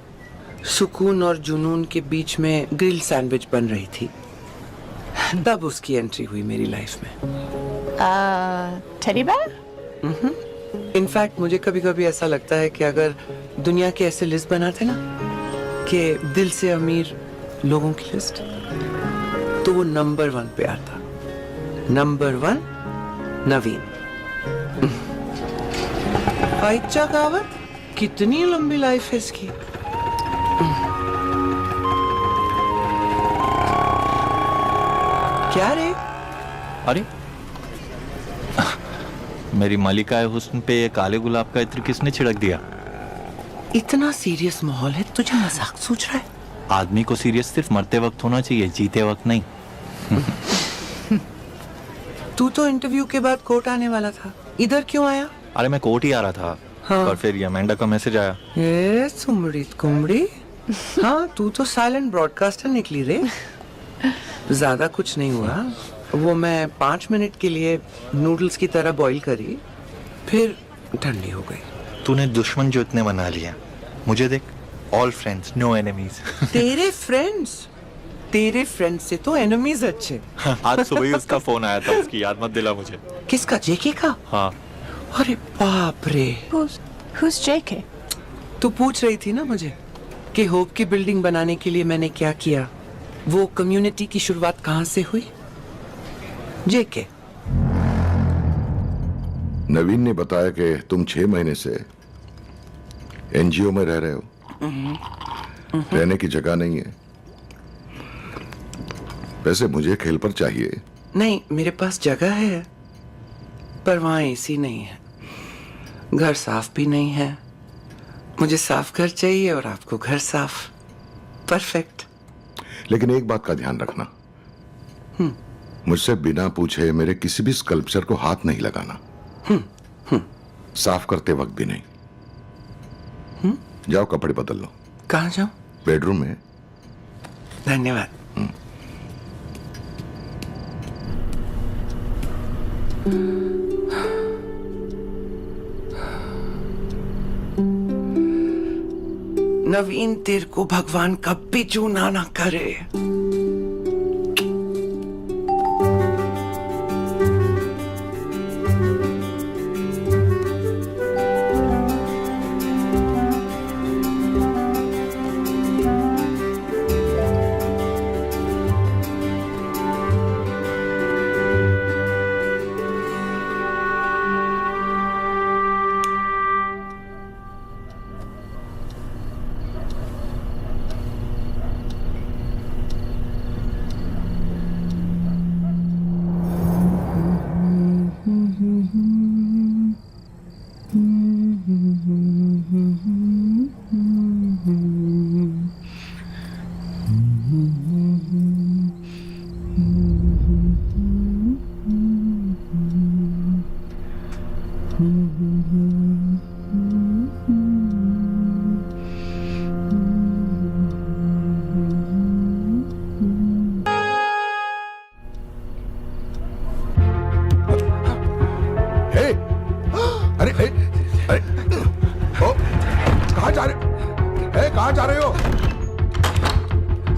S1: सुकून और जुनून के बीच में ग्रिल सैंडविच बन रही थी, तब उसकी एंट्री हुई मेरी लाइफ में।
S17: Teddy bear?
S1: इनफैक्ट मुझे कभी कभी ऐसा लगता है कि अगर दुनिया के ऐसे लिस्ट बनाते ना, कि दिल से अमीर लोगों की लिस्ट, तो वो नंबर 1 पे आता। नंबर 1 नवीन। आइचा कावत, कितनी लंबी लाइफ है इसकी। क्या रे?
S18: अरे मेरी मलिकाए हुस्न पे ये काले गुलाब का इत्र किसने छिड़क दिया?
S1: इतना सीरियस माहौल है, तुझे मजाक सोच रहा है?
S18: आदमी को सीरियस सिर्फ मरते वक्त होना चाहिए, जीते वक्त नहीं।
S1: तू तो इंटरव्यू के बाद कोर्ट आने वाला था, इधर क्यों आया?
S18: अरे मैं कोर्ट ही आ रहा था।
S1: हाँ।
S18: पर फिर अमेंडा का मैसेज आया।
S1: ये सुमड़ी कुमड़ी। हाँ, तू तो साइलेंट ब्रॉडकास्टर निकली रे। ज्यादा कुछ नहीं हुआ, वो मैं 5 मिनट के लिए नूडल्स की तरह बॉईल करी, फिर ठंडी हो गई।
S18: तूने दुश्मन जो इतने बना लिया, मुझे देख, ऑल फ्रेंड्स नो एनिमीज।
S1: तेरे फ्रेंड्स? तेरे फ्रेंड से तो एनिमीज अच्छे।
S18: आज सुबह ही उसका फोन आया था, उसकी याद मत दिला मुझे।
S1: किसका, जेके का?
S18: हाँ।
S1: अरे बाप रे।
S17: Who's JK?
S1: तू पूछ रही थी ना मुझे कि होप की बिल्डिंग बनाने के लिए मैंने क्या किया, वो कम्युनिटी की शुरुआत कहाँ से हुई? जेके।
S19: नवीन ने बताया कि तुम 6 महीने से एनजीओ में रह रहे हो। रहने की जगह नहीं है। वैसे मुझे खेल पर चाहिए।
S1: नहीं, मेरे पास जगह है, पर वहां एसी नहीं है, घर साफ भी नहीं है। मुझे साफ घर चाहिए और आपको घर साफ। परफेक्ट।
S19: लेकिन एक बात का ध्यान रखना, मुझसे बिना पूछे मेरे किसी भी स्कल्पचर को हाथ नहीं लगाना। साफ करते वक्त भी नहीं। जाओ कपड़े बदल लो।
S1: कहाँ जाऊं?
S19: बेडरूम में।
S1: धन्यवाद। नवीन, तेरे को भगवान कभी चूना ना करे।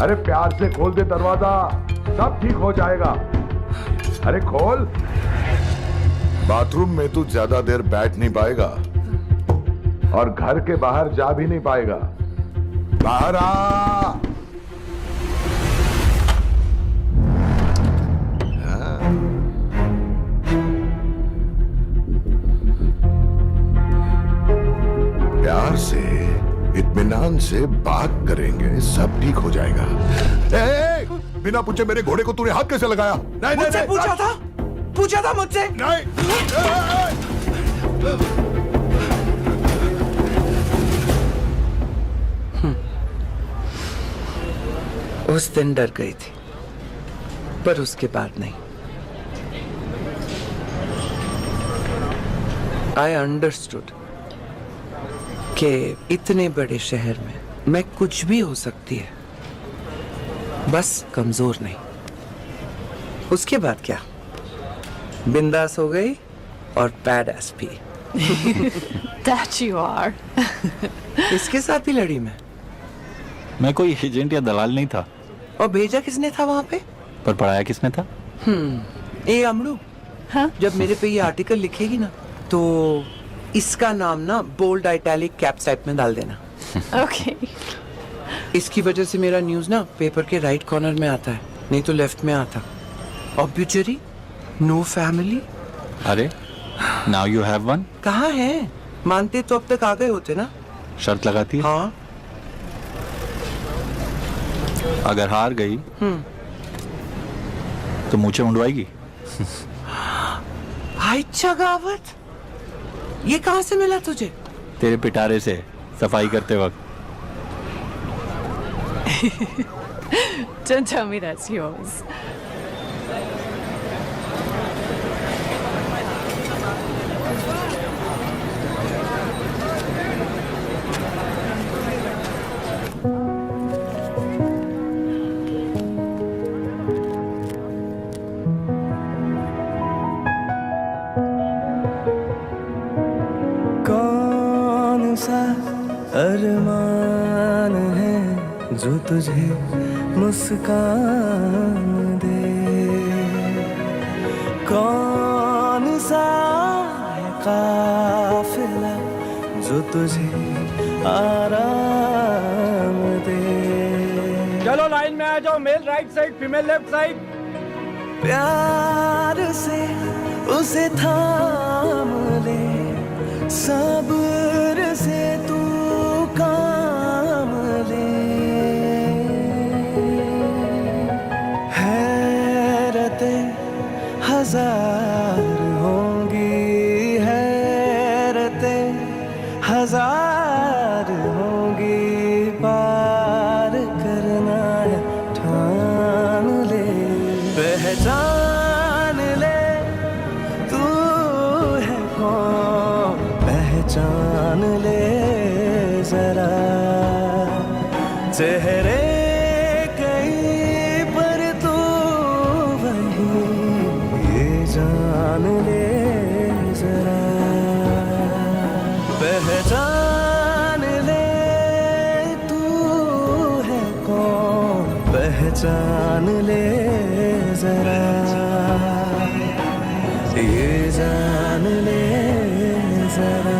S19: अरे प्यार से खोल दे दरवाजा, सब ठीक हो जाएगा। अरे खोल। बाथरूम में तू ज्यादा देर बैठ नहीं पाएगा और घर के बाहर जा भी नहीं पाएगा। बाहर आ। प्यार से, इत्मीनान से बात करेंगे, सब ठीक हो जाएगा। बिना पूछे मेरे घोड़े को तूने हाथ कैसे लगाया? नहीं,
S1: मुझसे पूछा था मुझसे।
S19: नहीं।
S1: उस दिन डर गई थी, पर उसके बाद नहीं। I understood कि इतने बड़े शहर में मैं कुछ भी हो सकती है, बस कमजोर नहीं। उसके बाद क्या, बिंदास हो गई और बैडएस भी।
S17: That you are.
S1: इसके साथ ही लड़ी
S18: मैं कोई एजेंट या दलाल नहीं था।
S1: और भेजा किसने था वहां पे?
S18: पर पढ़ाया किसने था?
S1: ए अमड़ू, हाँ? जब मेरे पे ये आर्टिकल लिखेगी ना, तो इसका नाम ना बोल्ड इटैलिक कैप्स टाइप में डाल देना।
S17: Okay.
S1: इसकी वजह से मेरा न्यूज ना पेपर के राइट कॉर्नर में आता है, नहीं तो लेफ्ट में आता। ऑब्यूचरी, नो फैमिली।
S18: अरे, नाउ यू हैव वन।
S1: कहाँ है? मानते तो अब तक आ गए होते ना।
S18: शर्त लगाती है?
S1: हाँ।
S18: अगर हार गई तो मुझे मुंडवाएगी।
S1: हाय चगावत, ये कहाँ से मिला तुझे?
S18: तेरे पिटारे से सफाई करते वक्त।
S17: Don't tell me that's yours.
S20: कौन सा अरमान है जो तुझे
S1: मुस्कान दे। कौन सा है काफिला जो तुझे आराम दे।
S13: चलो लाइन में आ जाओ, male right side, female left side.
S1: प्यार से उसे थाम ले, सब्र से तू काम ले। हैरतें हजार होंगी, हैरतें हजार होंगी, पार करना है ठान ले। पहचान ले तू है कौन, पहचान ले जरा। चेहरे कई पर तू वही, ये जान ले जरा। पहचान ले तू है कौन, पहचान ले जरा। ये जान ले जरा।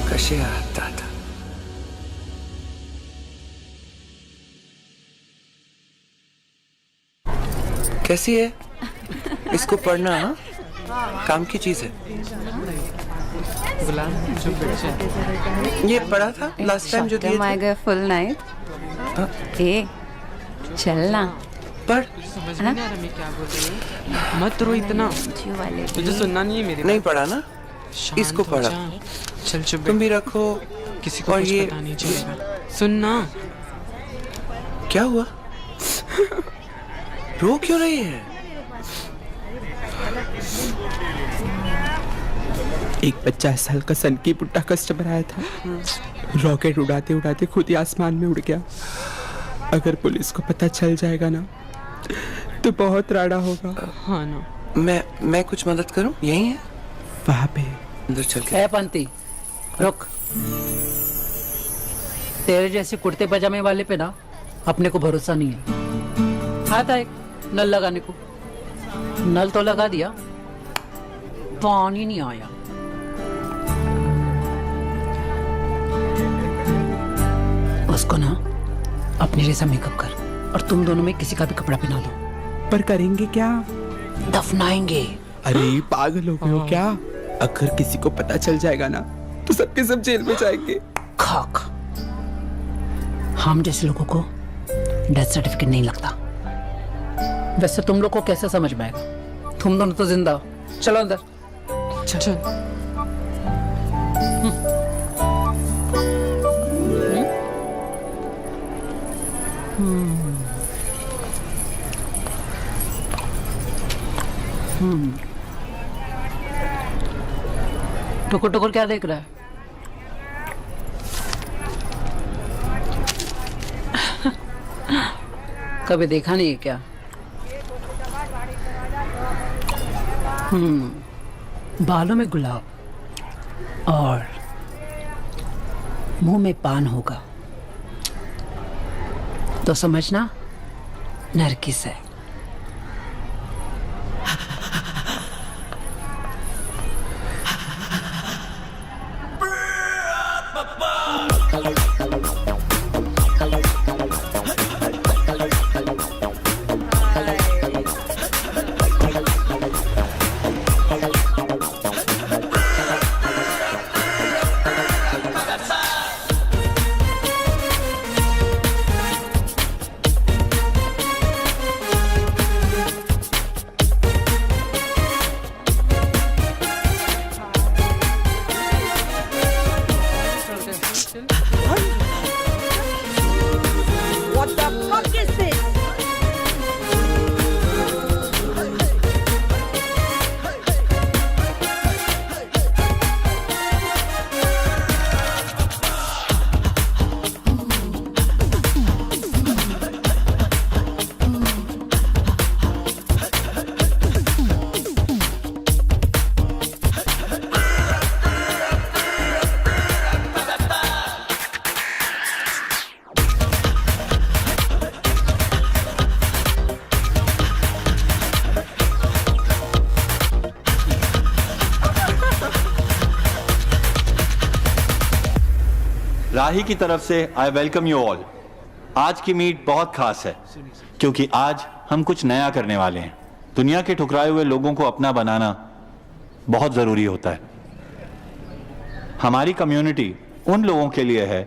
S1: कशी आहात दादा? कैसी है? इसको पढ़ना हाँ? काम की चीज है। ये पढ़ा था लास्ट टाइम जो दिए थे।
S9: Full night. ए चलना
S1: पढ़।
S5: मत रो इतना, तुझे सुनना नहीं है मेरी।
S1: नहीं पढ़ा ना, इसको पढ़ा।
S5: चल चुप,
S1: तुम भी रखो।
S5: किसी को
S1: और
S5: कुछ
S1: ये
S5: पता नहीं चलेगा। सुनना।
S1: क्या हुआ? रो क्यों रही है?
S20: एक 50 साल का सन की पुट्टा कस्टमर आया था। रॉकेट उड़ाते उड़ाते खुद ही आसमान में उड़ गया। अगर पुलिस को पता चल जाएगा ना तो बहुत राड़ा होगा।
S5: हाँ ना।
S1: मैं कुछ मदद करूं? यही है
S20: वहाँ पे
S1: अंदर चल के।
S21: पंती रुक। तेरे जैसे कुर्ते पजामे वाले पे ना अपने को भरोसा नहीं है। आया था एक नल लगाने को, नल तो लगा दिया, पानी नहीं आया। उसको ना अपने जैसा मेकअप कर और तुम दोनों में किसी का भी कपड़ा पहना दो।
S20: पर करेंगे क्या?
S21: दफनाएंगे।
S20: अरे पागल हो गए हो क्या? अगर किसी को पता चल जाएगा ना तो सबके सब जेल में जाएंगे।
S21: खाक। हम जैसे लोगों को डेथ सर्टिफिकेट नहीं लगता। वैसे तुम लोग को कैसे समझ में आएगा? तुम दोनों तो जिंदा हो। चलो अंदर।
S5: चल।
S21: टुकुर टुकुर क्या देख रहा है? कभी देखा नहीं है क्या? बालों में गुलाब और मुंह में पान होगा तो समझना नरगिस है।
S18: राही की तरफ से आई वेलकम यू ऑल। आज की मीट बहुत खास है क्योंकि आज हम कुछ नया करने वाले हैं। दुनिया के ठुकराए हुए लोगों को अपना बनाना बहुत जरूरी होता है। हमारी कम्युनिटी उन लोगों के लिए है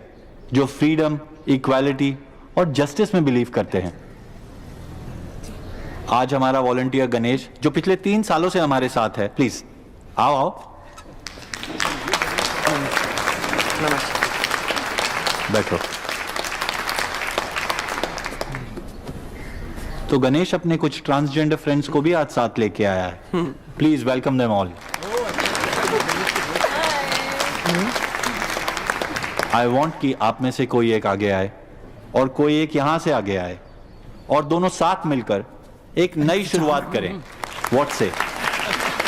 S18: जो फ्रीडम, इक्वालिटी और जस्टिस में बिलीव करते हैं। आज हमारा वॉलंटियर गणेश जो पिछले 3 सालों से हमारे साथ है, प्लीज आओ आओ। बैठो। तो गणेश अपने कुछ ट्रांसजेंडर फ्रेंड्स को भी आज साथ लेके आया है। Please welcome them all. I want कि आप में से कोई एक आगे आए और कोई एक यहां से आगे आए और दोनों साथ मिलकर एक नई शुरुआत करें। व्हाट से?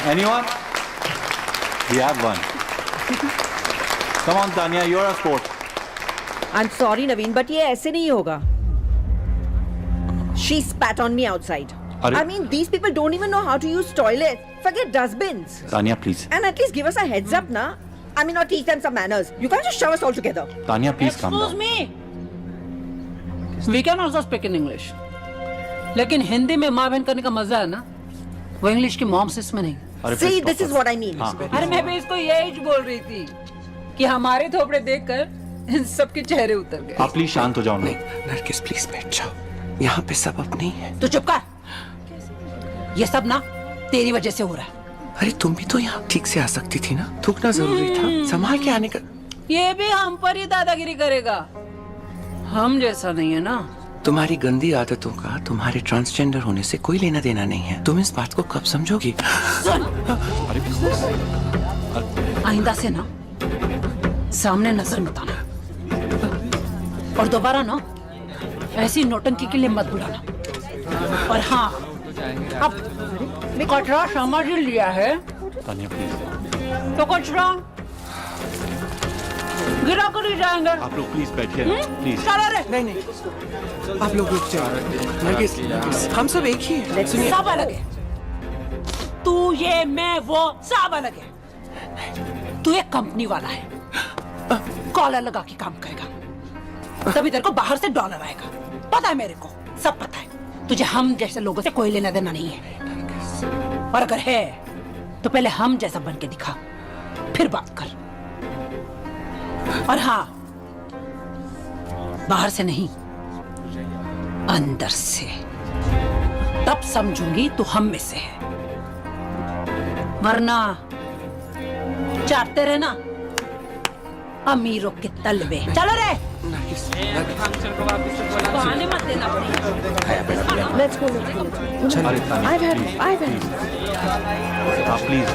S18: Anyone? We have one. Come on Tania, you are a sport.
S10: I am sorry Naveen, but ये ऐसे नहीं होगा। She spat on me outside. I mean, these people don't even know how to use toilets. Forget dustbins.
S18: Tania please.
S10: And at least give us a heads up, na? I mean, or teach them some manners. You can't just shove us all together.
S18: Tania please काम
S21: Excuse me. We can also speak in English. लेकिन हिंदी में माँ बहन करने का मजा है ना, वो इंग्लिश की मॉम सिस में नहीं।
S10: See, this is what I mean.
S21: अरे मैं भी इसको यही बोल रही थी कि हमारे थोपड़े देखकर इन सबके चेहरे उतर गए।
S18: आप प्लीज शांत हो जाओ। नहीं
S1: नरगिस प्लीज बैठ जाओ, यहाँ पे सब अपने ही है।
S21: तू चुप कर। ये सब ना तेरी वजह से हो रहा है।
S1: अरे तुम भी तो यहाँ ठीक से आ सकती थी ना, थूकना जरूरी था, संभाल के आने का।
S21: ये भी हम पर ही दादागिरी करेगा, हम जैसा नहीं है ना।
S1: तुम्हारी गंदी आदतों का तुम्हारे ट्रांसजेंडर होने से कोई लेना देना नहीं है। तुम इस बात को कब समझोगी?
S21: आइंदा से ना सामने नजर मत आना और दोबारा ना ऐसी नौटंकी के लिए मत बुलाना। और हाँ, अब कचरा समझ ही लिया है तो कचरा गिरा कर ही जाएंगे।
S18: आप लोग प्लीज बैठिए प्लीज।
S21: चलो रे।
S1: नहीं आप लोग रुक जाओ। नरगिस हम सब एक ही हैं। सुनिए,
S21: सब अलग है। तू, ये, मैं, वो सब अलग है। तू एक कंपनी वाला है, कॉलर लगा के काम करेगा, तभी तेरे को बाहर से डॉलर आएगा। पता है मेरे को, सब पता है। तुझे हम जैसे लोगों से कोई लेना देना नहीं है, और अगर है तो पहले हम जैसा बन के दिखा, फिर बात कर। और हाँ, बाहर से नहीं, अंदर से, तब समझूंगी तू हम में से है। वरना चाटते रहना अमीरों के तलवे। चलो रे। बहाने मत देना।
S10: Let's go. I've had.
S18: आप प्लीज।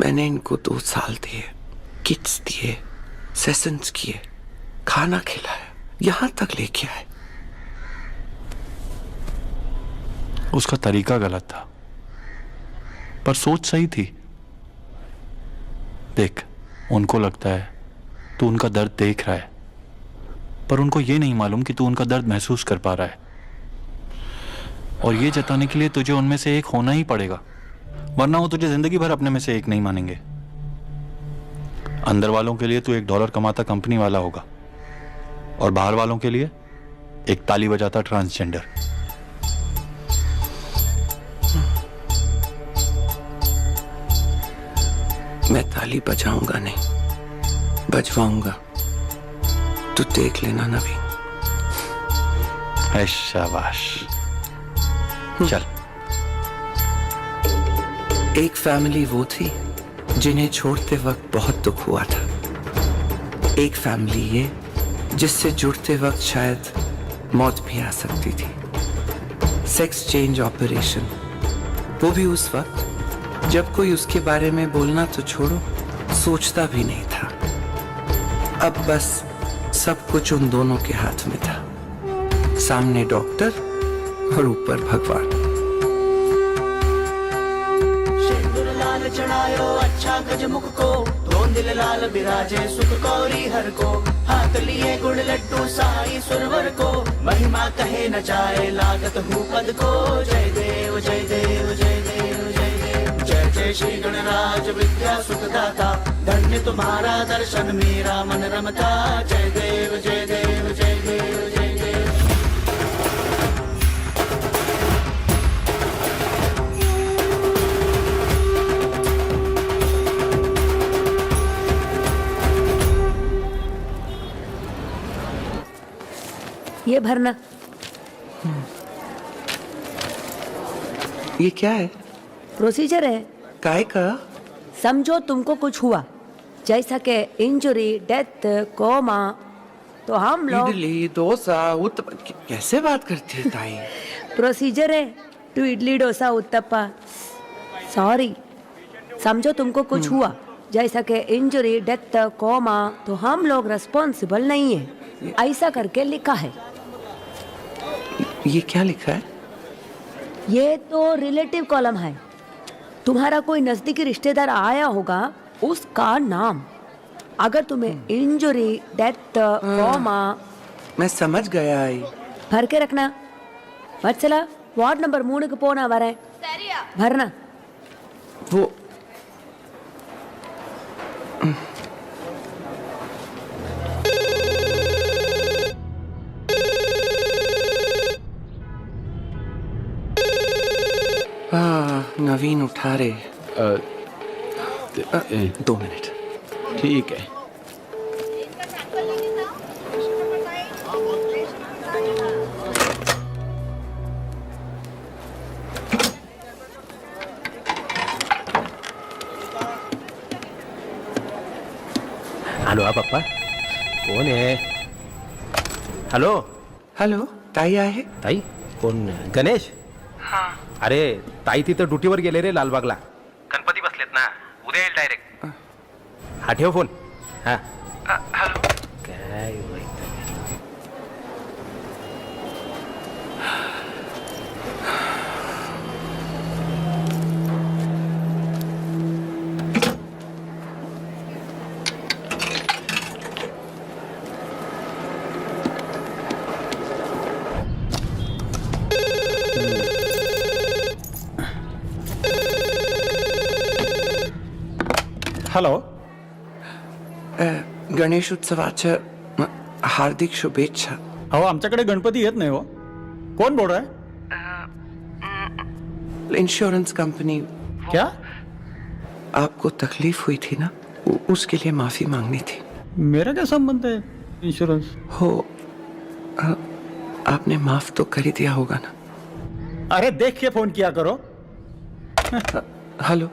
S1: मैंने इनको 2 साल दिए, किट्स दिए, सेशंस किए, खाना खिलाया, यहां तक लेके आए।
S18: उसका तरीका गलत था पर सोच सही थी। देख, उनको लगता है तू उनका दर्द देख रहा है, पर उनको ये नहीं मालूम कि तू उनका दर्द महसूस कर पा रहा है। और ये जताने के लिए तुझे उनमें से एक होना ही पड़ेगा, वरना वो तुझे जिंदगी भर अपने में से एक नहीं मानेंगे। अंदर वालों के लिए तू $1 कमाता कंपनी वाला होगा और बाहर वालों के लिए एक ताली बजाता ट्रांसजेंडर।
S1: मैं ताली बजाऊंगा नहीं, बजवाऊंगा। तू देख लेना नवीन।
S18: शाबाश, चल।
S1: एक फैमिली वो थी जिन्हें छोड़ते वक्त बहुत दुख हुआ था। एक फैमिली ये जिससे जुड़ते वक्त शायद मौत भी आ सकती थी। सेक्स चेंज ऑपरेशन, वो भी उस वक्त जब कोई उसके बारे में बोलना तो छोड़ो, सोचता भी नहीं था। अब बस सब कुछ उन दोनों के हाथ में था, सामने डॉक्टर और ऊपर भगवान।
S5: सिंदूर लाल चढ़ायो अच्छा गजमुख को, दोन दिल लाल बिराजे सुख कौरी हर को, हाथ लिए गुड़ लड्डू साई सुरवर को, महिमा कहे न जाए लागत हूँ पद को। जय देव जय देव जय देव जय देव, जय जय श्री गणराज विद्या सुखदाता, धन्य तुम्हारा दर्शन मेरा मन रमता। जय देव जय देव जय देव जय देव।
S8: ये भरना।
S1: ये क्या है?
S8: प्रोसीजर है।
S1: काय का?
S8: समझो तुमको कुछ हुआ, जैसा कि इंजरी, डेथ, कोमा, तो हम लोग
S1: इडली डोसा उत्तपम, कैसे बात करती है ताई?
S8: प्रोसीजर है टू इडली डोसा उत्तपा। सॉरी, समझो तुमको कुछ हुआ, जैसा कि इंजरी, डेथ, कोमा, तो हम लोग रिस्पॉन्सिबल नहीं है, ऐसा करके लिखा है।
S1: ये क्या लिखा है?
S8: ये तो रिलेटिव कॉलम है। तुम्हारा कोई नजदीकी रिश्तेदार आया होगा, उसका नाम। अगर तुम्हें इंजरी, डेथ, कोमा,
S1: मैं समझ गया आई।
S8: भर के रखना। वत्सला, वार्ड नंबर 3 போனா வரேன்। भरना।
S1: वो नवीन उठा रहे। 2 मिनट।
S6: ठीक है।
S4: हेलो पप्पा, कौन है? हेलो
S1: हेलो, ताई आहे?
S4: ताई कोण? गणेश?
S1: हाँ.
S4: अरे ताई तिथं ड्युटीवर गेले रे लालबागला. गणपती बसलेत ना, उद्या येईल डायरेक्ट. हा ठेव फोन. हा
S1: हेलो.
S4: काय
S6: हॅलो.
S1: गणेश उत्सवाच्या हार्दिक शुभेच्छा.
S6: अहो आमच्याकडे गणपती येत नाही हो. कोण बोल रहा है?
S1: Insurance company.
S6: क्या?
S1: आपको तकलीफ हुई थी ना, उसके लिए माफी मांगनी थी.
S6: मेरा क्या संबंध है इंश्योरेंस?
S1: हो, आपने माफ तो कर ही दिया होगा ना.
S6: अरे देख के फोन किया करो.
S1: हेलो.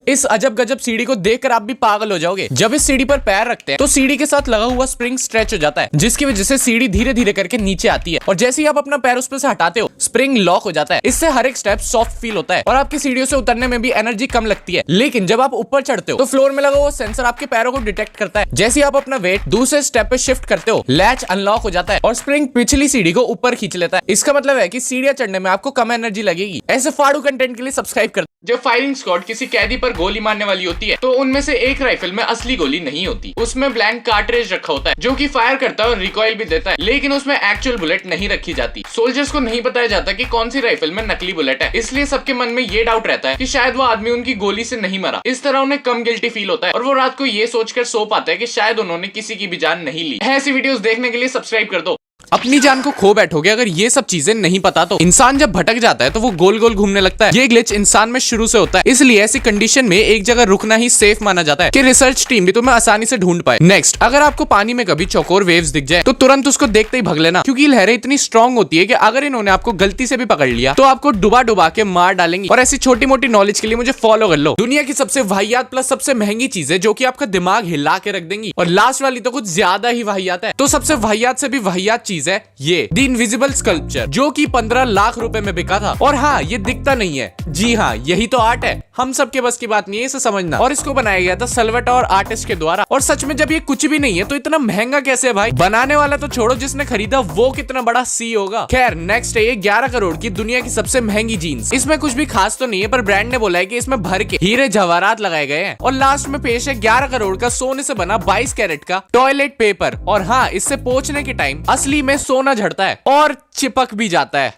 S14: इस अजब गजब सीढ़ी को देखकर आप भी पागल हो जाओगे। जब इस सीढ़ी पर पैर रखते हैं तो सीढ़ी के साथ लगा हुआ स्प्रिंग स्ट्रेच हो जाता है, जिसकी वजह से सीढ़ी धीरे धीरे करके नीचे आती है और जैसे ही आप अपना पैर उस पर से हटाते हो स्प्रिंग लॉक हो जाता है। इससे हर एक स्टेप सॉफ्ट फील होता है और आपकी सीढ़ियों से उतरने में भी एनर्जी कम लगती है। लेकिन जब आप ऊपर चढ़ते हो तो फ्लोर में लगा हुआ सेंसर आपके पैरों को डिटेक्ट करता है। जैसे ही आप अपना वेट दूसरे स्टेप पे शिफ्ट करते हो लैच अनलॉक हो जाता है और स्प्रिंग पिछली सीढ़ी को ऊपर खींच लेता है। इसका मतलब है कि सीढ़ियां चढ़ने में आपको कम एनर्जी लगेगी। ऐसे फाड़ू कंटेंट के लिए सब्सक्राइब कर। जब फायरिंग स्क्वाड किसी कैदी पर गोली मारने वाली होती है तो उनमें से एक राइफल में असली गोली नहीं होती, उसमें ब्लैंक कार्ट्रिज रखा होता है जो कि फायर करता है और रिकॉइल भी देता है, लेकिन उसमें एक्चुअल बुलेट नहीं रखी जाती। सोल्जर्स को नहीं बताया जाता कि कौन सी राइफल में नकली बुलेट है, इसलिए सबके मन में ये डाउट रहता है कि शायद वो आदमी उनकी गोली से नहीं मरा। इस तरह उन्हें कम गिल्टी फील होता है और वो रात को ये सोचकर सो पाता है कि शायद उन्होंने किसी की भी जान नहीं ली। ऐसी वीडियोस देखने के लिए सब्सक्राइब कर दो। अपनी जान को खो बैठोगे अगर ये सब चीजें नहीं पता तो। इंसान जब भटक जाता है तो वो गोल गोल घूमने लगता है। ये ग्लिच इंसान में शुरू से होता है, इसलिए ऐसी कंडीशन में एक जगह रुकना ही सेफ माना जाता है कि रिसर्च टीम भी तुम्हें आसानी से ढूंढ पाए। नेक्स्ट, अगर आपको पानी में कभी चौकोर वेव्स दिख जाए तो तुरंत उसको देखते ही भग लेना, क्योंकि लहरें इतनी स्ट्रांग होती है कि अगर इन्होंने आपको गलती से भी पकड़ लिया तो आपको डुबा डुबा के मार डालेंगी। और ऐसी छोटी मोटी नॉलेज के लिए मुझे फॉलो कर लो। दुनिया की सबसे वाहियात प्लस सबसे महंगी चीज है जो कि आपका दिमाग हिला के रख देंगी, और लास्ट वाली तो कुछ ज्यादा ही वाहियात है। तो सबसे वाहियात से भी वाहियात चीज है ये द इनविजिबल स्कल्पचर, जो कि 15 लाख रुपए में बिका था। और हाँ, ये दिखता नहीं है। जी हाँ, यही तो आर्ट है। हम सब के बस की बात नहीं है इसे समझना। और इसको बनाया गया था सल्वाटोर आर्टिस्ट के द्वारा। और सच में जब ये कुछ भी नहीं है तो इतना महंगा कैसे है भाई? बनाने वाला तो छोड़ो, जिसने खरीदा वो कितना बड़ा सी होगा। खैर, नेक्स्ट है ये 11 करोड़ की दुनिया की सबसे महंगी जीन्स। इसमें कुछ भी खास तो नहीं है, पर ब्रांड ने बोला है कि इसमें भर के हीरे जवाहरात लगाए गए हैं। और लास्ट में पेश है 11 करोड़ का सोने से बना 22 कैरेट का टॉयलेट पेपर। और हाँ, इससे पोंछने के टाइम असली में सोना झड़ता है और चिपक भी जाता है।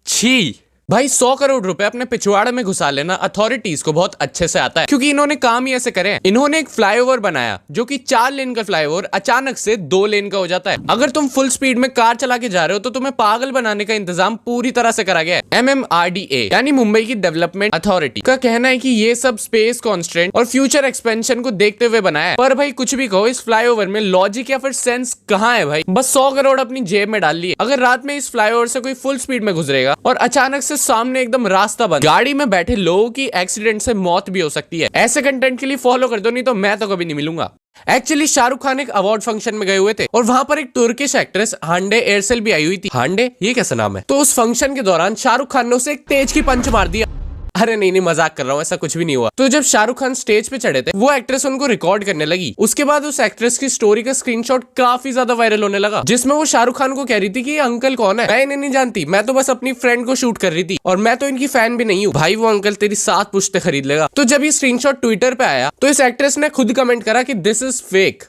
S14: छी भाई, 100 करोड़ रुपए अपने पिछवाड़े में घुसा लेना अथॉरिटीज को बहुत अच्छे से आता है, क्योंकि इन्होंने काम ही ऐसे करे हैं। इन्होंने एक फ्लाईओवर बनाया जो कि 4 लेन का फ्लाईओवर अचानक से 2 लेन का हो जाता है। अगर तुम फुल स्पीड में कार चला के जा रहे हो तो तुम्हें पागल बनाने का इंतजाम पूरी तरह से करा गया है। MMRDA यानी मुंबई की डेवलपमेंट अथॉरिटी का कहना है कि ये सब स्पेस कॉन्स्ट्रेंट और फ्यूचर एक्सपेंशन को देखते हुए बनाया है। पर भाई कुछ भी कहो, इस फ्लाईओवर में लॉजिक या फिर सेंस कहाँ है भाई? बस 100 करोड़ अपनी जेब में डाल लिए। अगर रात में इस फ्लाईओवर से कोई फुल स्पीड में गुजरेगा और अचानक से सामने एकदम रास्ता बंद, गाड़ी में बैठे लोगों की एक्सीडेंट से मौत भी हो सकती है। ऐसे कंटेंट के लिए फॉलो कर दो, नहीं तो मैं तो कभी नहीं मिलूंगा। एक्चुअली शाहरुख खान एक अवार्ड फंक्शन में गए हुए थे और वहां पर एक तुर्किश एक्ट्रेस हांडे एयरसेल भी आई हुई थी। हांडे, ये कैसा नाम है? तो उस फंक्शन के दौरान शाहरुख खान ने उसे एक तेज की पंच मार दिया। अरे नहीं, मजाक कर रहा हूँ, ऐसा कुछ भी नहीं हुआ। तो जब शाहरुख खान स्टेज पे चढ़े थे वो एक्ट्रेस उनको रिकॉर्ड करने लगी। उसके बाद उस एक्ट्रेस की स्टोरी का स्क्रीनशॉट काफी ज्यादा वायरल होने लगा, जिसमें वो शाहरुख खान को कह रही थी कि ये अंकल कौन है? मैं इन्हें नहीं जानती, मैं तो बस अपनी फ्रेंड को शूट कर रही थी और मैं तो इनकी फैन भी नहीं हूँ। भाई, वो अंकल तेरी 7 पुश्ते खरीद लेगा। तो जब ये स्क्रीनशॉट ट्विटर पे आया तो इस एक्ट्रेस ने खुद कमेंट करा कि दिस इज फेक।